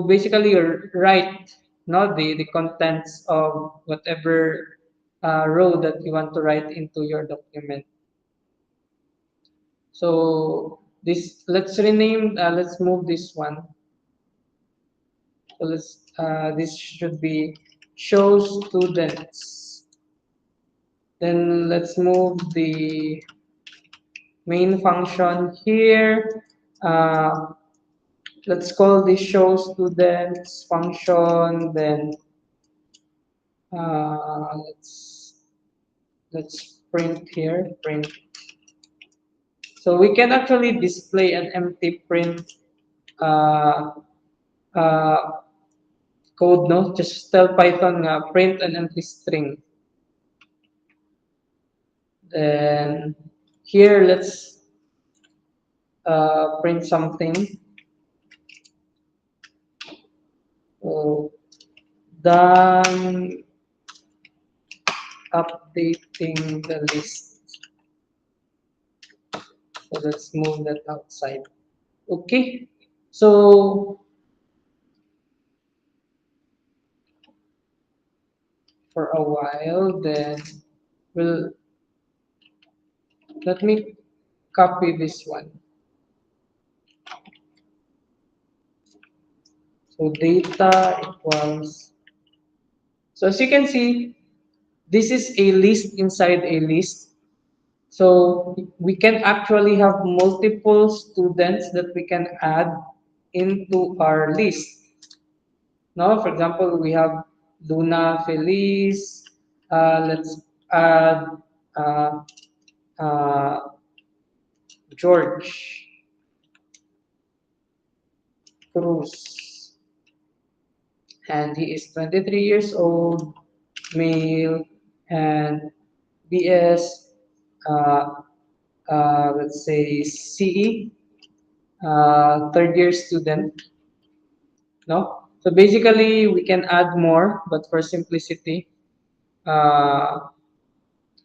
basically write, no, the contents of whatever row that you want to write into your document. So this let's rename let's move this one. So this should be show students. Then let's move the main function here. Uh, let's call this show students function. Then uh, let's let's print here. Print. So we can actually display an empty print uh, uh, code. No, just tell Python print an empty string. Then here let's print something. So done updating the list. So let's move that outside. Okay. So for a while, then we'll let me copy this one. So data equals. So as you can see, this is a list inside a list. So we can actually have multiple students that we can add into our list. Now, for example, we have Luna Feliz. Let's add uh, uh, George Cruz, and he is 23 years old, male, and BS, uh, let's say CE, third year student. No, so basically we can add more, but for simplicity, uh,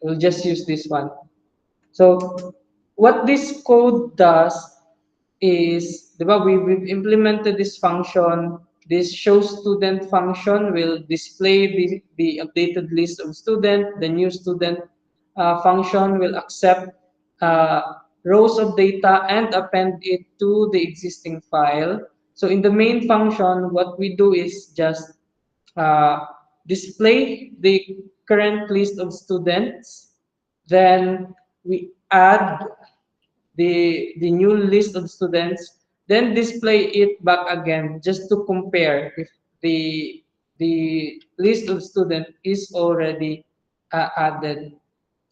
we'll just use this one. So what this code does is, di ba, we've implemented this function. This show student function will display the updated list of student. The new student function will accept uh, rows of data and append it to the existing file. So in the main function, what we do is just uh, display the current list of students. Then we add the new list of students, then display it back again just to compare if the list of student is already added.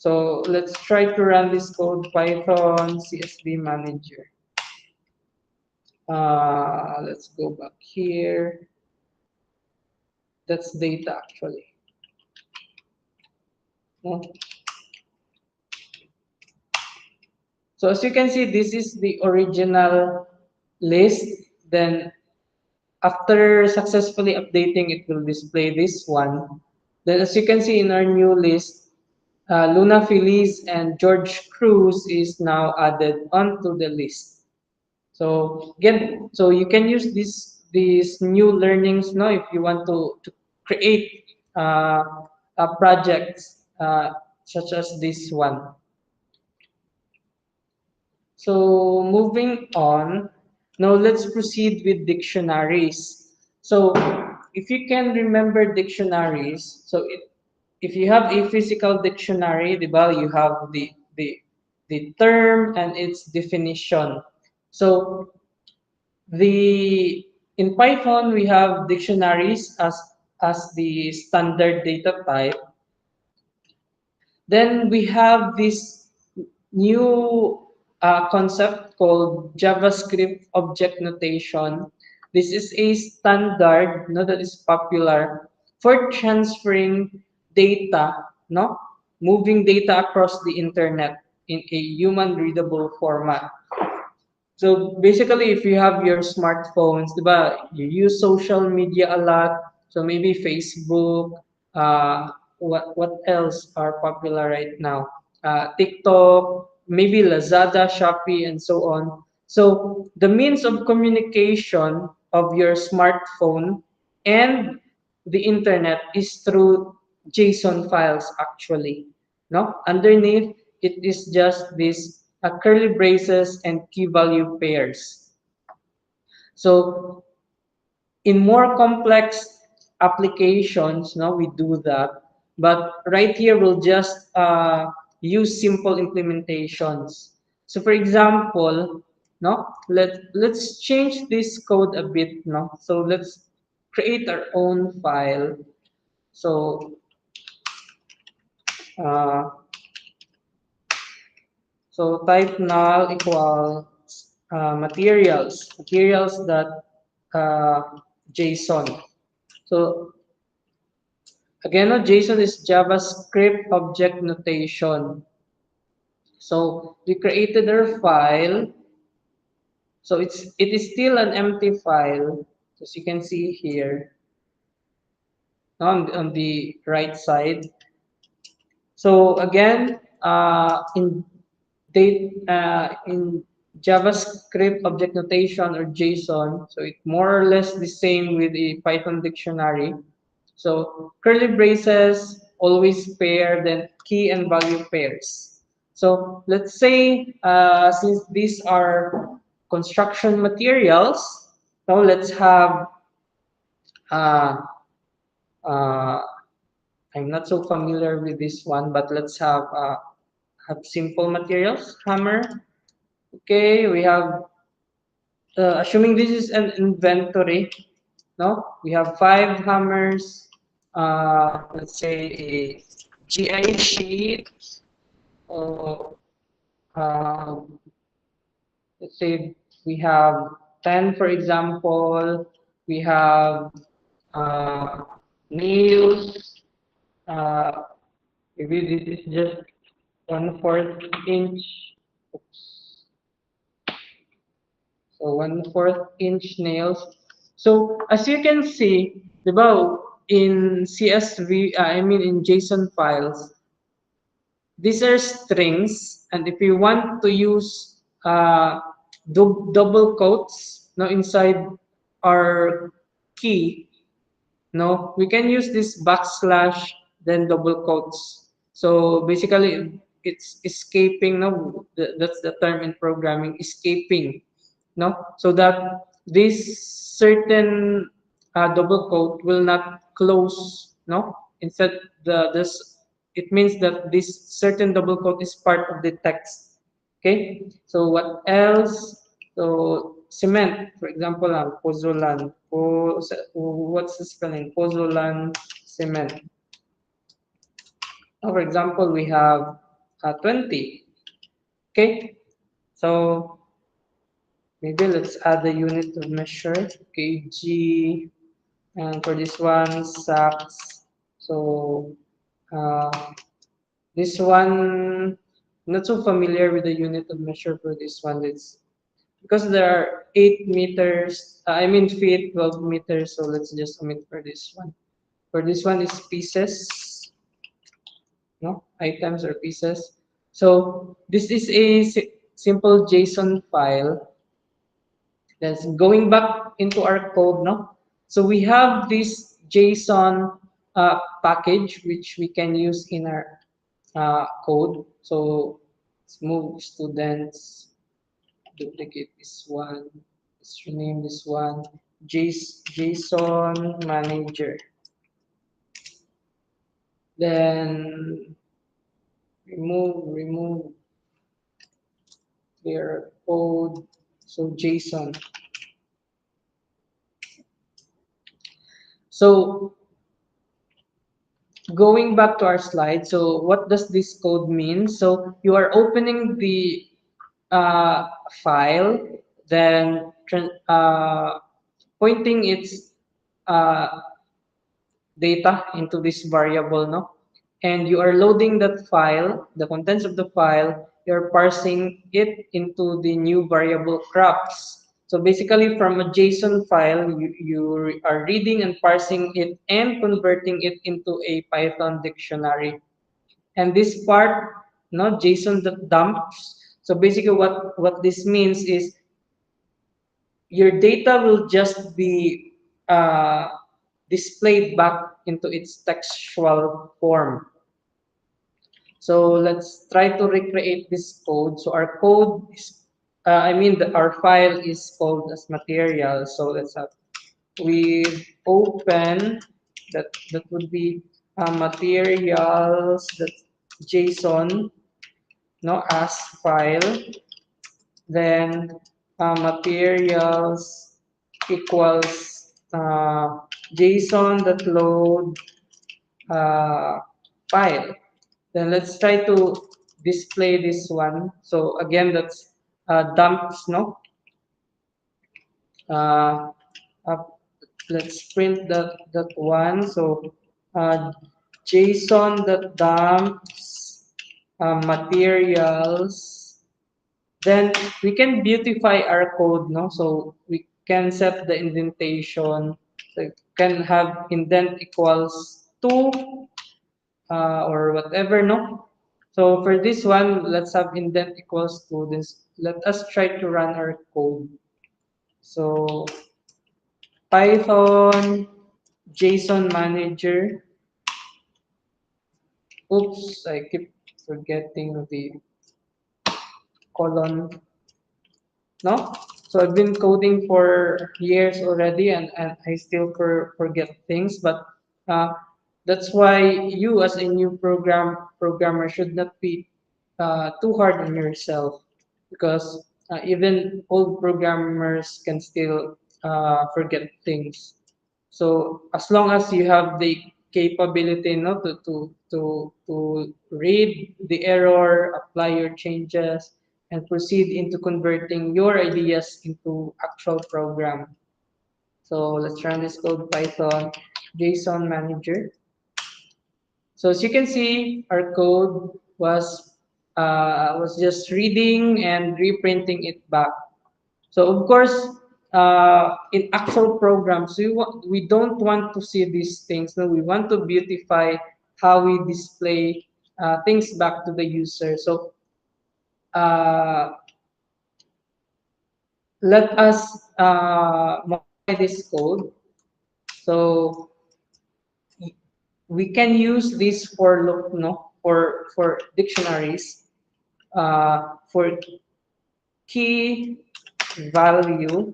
So let's try to run this code. Python CSV manager. Let's go back here. That's data actually. No? So as you can see, this is the original list. Then after successfully updating, it will display this one. Then as you can see in our new list, Luna Feliz and George Cruz is now added onto the list. So again, so you can use these new learnings now if you want to create projects such as this one. So moving on, now let's proceed with dictionaries. So if you can remember dictionaries, so if you have a physical dictionary, di ba, you have the term and its definition. So the in Python we have dictionaries as the standard data type. Then we have this new concept called JavaScript object notation. This is a standard, no, that is popular for transferring data, no, moving data across the internet in a human readable format. So basically, if you have your smartphones, diba, you use social media a lot. So maybe Facebook, what else are popular right now? TikTok, maybe Lazada, Shopee, and so on. So the means of communication of your smartphone and the internet is through JSON files actually. No, underneath it is just this curly braces and key value pairs. So in more complex applications, no, we do that. But right here, we'll just use simple implementations. So for example, no, let's change this code a bit, no. So let's create our own file. So uh, so type null equals materials dot JSON. So again, no, JSON is JavaScript object notation. So we created our file. So it is still an empty file, as you can see here on the right side. So again, in JavaScript object notation or JSON, so it's more or less the same with the Python dictionary. So curly braces always pair, then key and value pairs. So let's say since these are construction materials, now let's have uh, uh, I'm not so familiar with this one, but let's have have simple materials, hammer. Okay, we have, assuming this is an inventory, no? We have five hammers, let's say a GI sheet, or uh, let's say we have 10, for example. We have uh, nails. Uh, Maybe this is just 1/4 inch. Oops. So 1/4 inch nails. So as you can see, diba, in CSV, I mean in JSON files, these are strings, and if you want to use double quotes, no, inside our key, no, we can use this backslash then double quotes. So basically, it's escaping. No, that's the term in programming, escaping. No, so that this certain double quote will not close. No, instead the this it means that this certain double quote is part of the text. Okay, so what else? So cement, for example, pozolan. What's the spelling? Pozolan cement. For example, we have 20. Okay, so maybe let's add the unit of measure, kg, and for this one, sacks. So uh, this one, not so familiar with the unit of measure for this one. It's because there are 8 meters, I mean feet, 12 meters, so let's just omit for this one. For this one is pieces, no? Items or pieces. So this is a simple JSON file that's going back into our code, no? So we have this JSON package which we can use in our code. So let's move students, duplicate this one, let's rename this one JSON manager. Then remove their code. So JSON. So going back to our slide, so what does this code mean? So you are opening the file, then pointing its uh, data into this variable, no? And you are loading that file, the contents of the file, you're parsing it into the new variable crops. So basically from a JSON file, you are reading and parsing it and converting it into a Python dictionary. And this part, no, JSON that dumps. So basically what this means is your data will just be displayed back into its textual form. So let's try to recreate this code. So our code is, our file is called as material. So let's have, we open, that would be materials, that JSON, no, as file. Then materials equals JSON that load file. Then let's try to display this one. So again, that's dumps, no? Uh, uh, let's print that one. So JSON that dumps materials. Then we can beautify our code, no? So we can set the indentation. So can have indent equals 2 or whatever, no? So for this one, let's have indent equals to this. Let us try to run our code. So Python JSON manager. Oops, I keep forgetting the colon. No? So I've been coding for years already, and I still forget things, but uh, that's why you as a new programmer should not be too hard on yourself, because even old programmers can still forget things. So as long as you have the capability, to read the error, apply your changes, and proceed into converting your ideas into actual program. So let's run this code, Python JSON manager. So as you can see, our code was just reading and reprinting it back. So of course, in actual programs, we don't want to see these things. No, we want to beautify how we display things back to the user. So uh, let us modify this code. So we can use this for loop, no, for dictionaries, for key value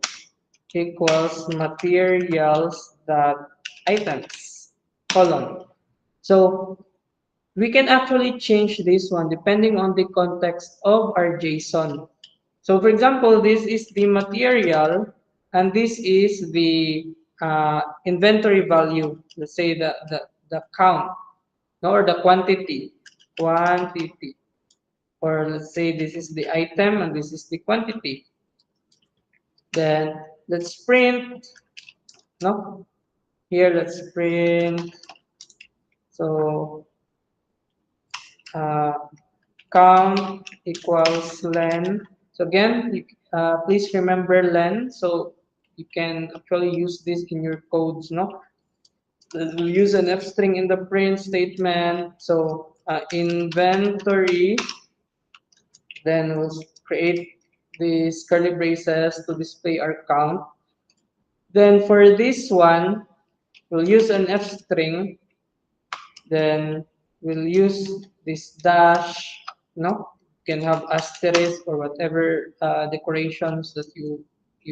equals materials dot items colon. So we can actually change this one depending on the context of our JSON. So for example, this is the material and this is the inventory value. Let's say the count, no, or the quantity. Or let's say this is the item and this is the quantity. Then let's print, no? Here let's print, so uh, count equals len. So again, please remember len, so you can actually use this in your codes, no? We'll use an f string in the print statement. So inventory, then we'll create these curly braces to display our count. Then for this one, we'll use an f string. Then we'll use this dash. No, you can have asterisk or whatever decorations that you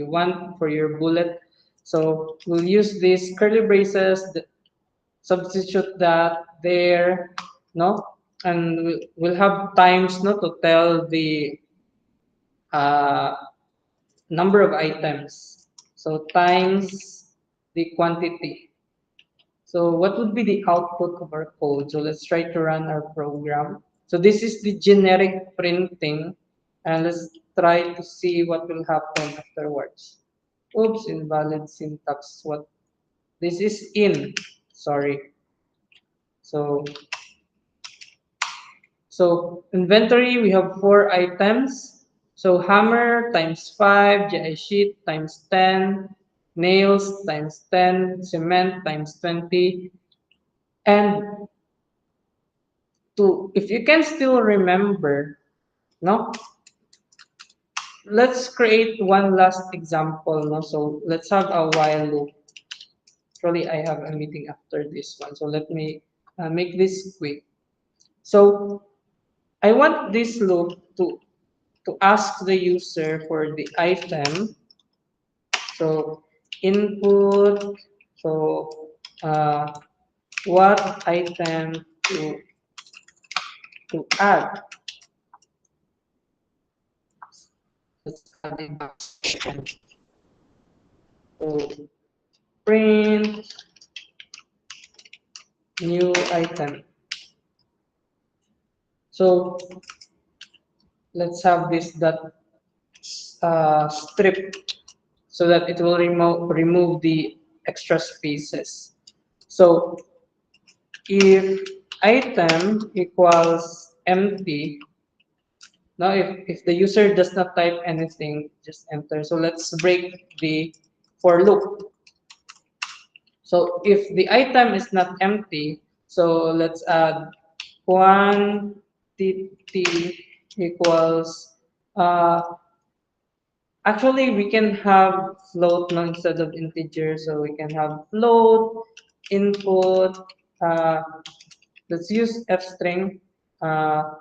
want for your bullet. So we'll use these curly braces, substitute that there, no, and we'll have times, no, to tell the uh, number of items. So times the quantity. So what would be the output of our code? So let's try to run our program. So this is the generic printing, and let's try to see what will happen afterwards. Oops, invalid syntax. What? This is in. Sorry. So inventory, we have 4 items. So hammer times 5, GI sheet times 10, nails times 10, cement times 20, and if you can still remember, no, let's create one last example, no. So let's have a while loop. Actually, I have a meeting after this one, so let me make this quick. So I want this loop to ask the user for the item. So input, so uh, what item to add. Let's add a backslash n. So print new item. So let's have this dot strip, so that it will remove the extra spaces. So if item equals empty, now if the user does not type anything, just enter. So let's break the for loop. So if the item is not empty, so let's add quantity equals, actually we can have float, no, instead of integer. So we can have float input, uh, let's use f string, uh,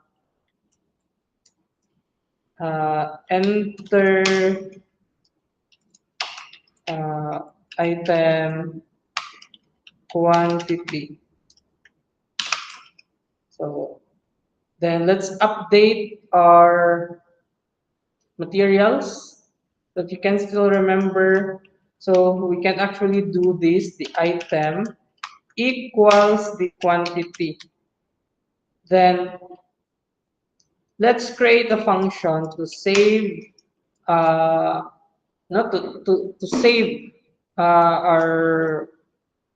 enter uh, item quantity. So Then let's update our materials that you can still remember. So we can actually do this, the item equals the quantity. Then let's create a function to save, uh, not to save our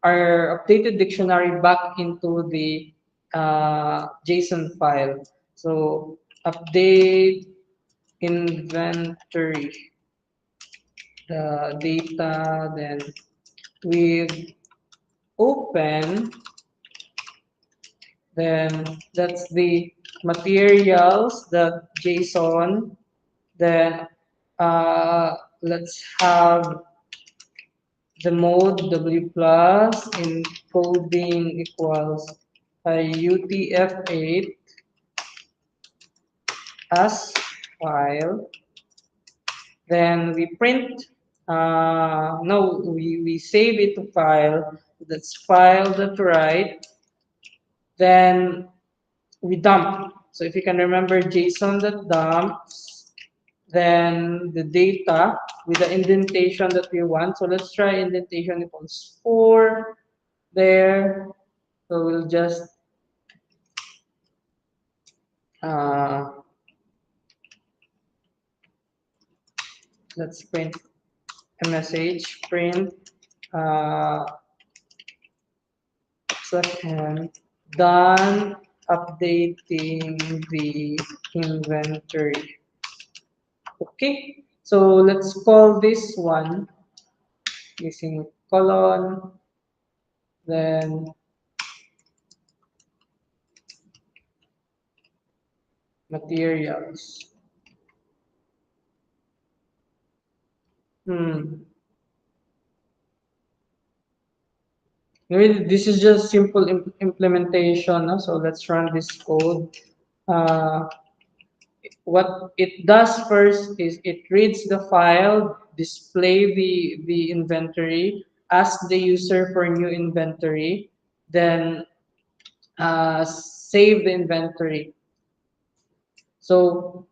updated dictionary back into the JSON file. So update inventory, the data, then we open, then that's the materials, the JSON, then let's have the mode W plus encoding equals UTF-8 as file. Then we print, no, we save it to file. That's file that right. Then we dump. So if you can remember JSON that dumps, then the data with the indentation that we want. So let's try indentation equals 4 there. So we'll just uh, let's print a message, print uh, /n done updating the inventory. Okay, so let's call this one using colon, then materials. Hmm. Maybe this is just simple implementation. No? So let's run this code. Uh, what it does first is it reads the file, display the inventory, ask the user for new inventory, then save the inventory. So,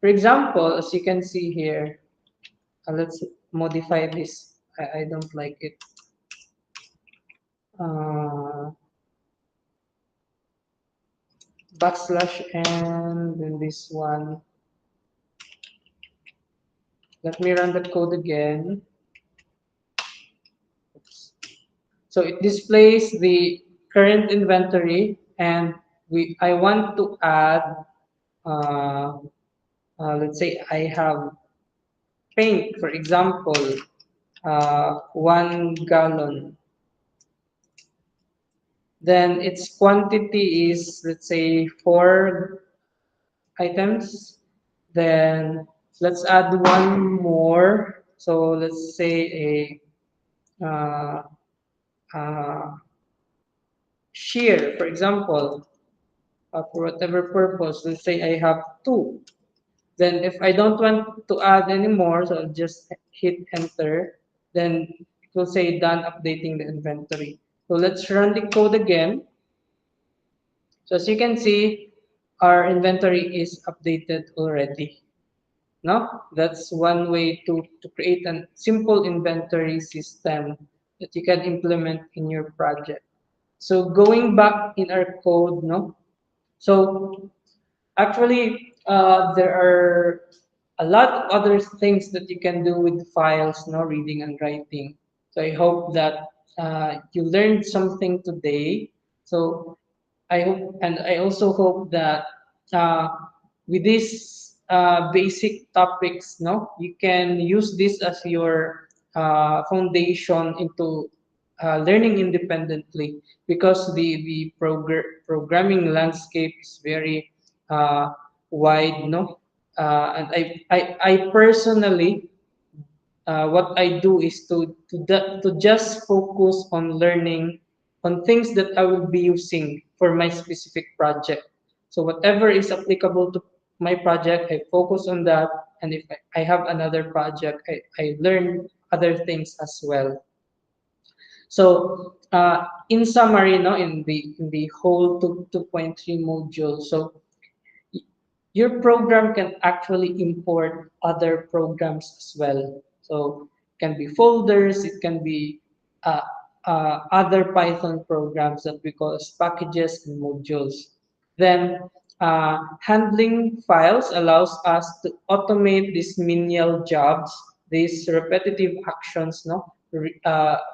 for example, as you can see here, let's modify this. I don't like it. Uh, backslash and then this one. Let me run the code again. Oops. So it displays the current inventory, and I want to add, uh, let's say I have paint, for example, 1 gallon. Then its quantity is, let's say, 4 items. Then let's add one more. So let's say a shear, for example, for whatever purpose. Let's say I have two. Then if I don't want to add anymore, so I'll just hit enter. Then it will say done updating the inventory. So let's run the code again. So as you can see, our inventory is updated already. No, that's one way to create a simple inventory system that you can implement in your project. So going back in our code, no. So actually, there are a lot of other things that you can do with files, no, reading and writing. So I hope that you learned something today. So I hope, and I also hope that uh, with these basic topics, no, you can use this as your foundation into learning independently because programming landscape is very uh, wide, no, and I personally what I do is to just focus on learning on things that I will be using for my specific project. So whatever is applicable to my project, I focus on that. And if I have another project, I learn other things as well. So in summary, no, in the whole 2.3 module, so your program can actually import other programs as well. So it can be folders, it can be uh, other Python programs that we call as packages and modules. Then handling files allows us to automate these menial jobs, these repetitive actions, no?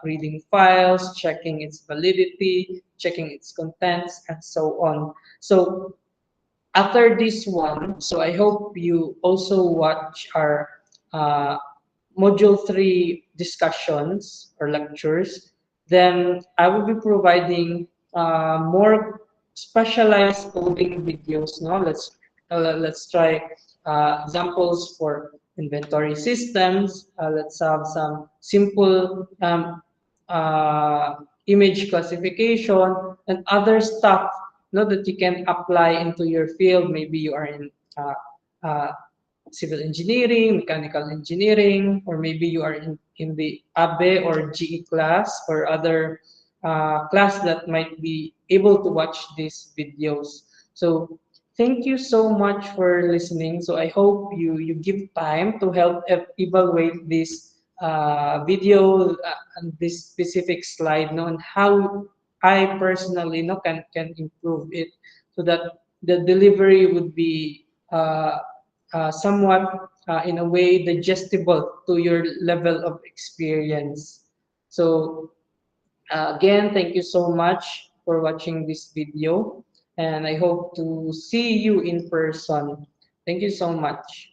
Reading files, checking its validity, checking its contents, and so on. So after this one, so I hope you also watch our uh, module 3 discussions or lectures. Then I will be providing more specialized coding videos. No, let's try examples for inventory systems. Let's have some simple uh, image classification and other stuff, that you can apply into your field. Maybe you are in uh, uh, civil engineering, mechanical engineering, or maybe you are in the ABE or GE class or other class that might be able to watch these videos. So thank you so much for listening. So I hope you give time to help evaluate this video and this specific slide, no, and how I personally, can improve it so that the delivery would be somewhat in a way digestible to your level of experience. So again, thank you so much for watching this video, and I hope to see you in person. Thank you so much.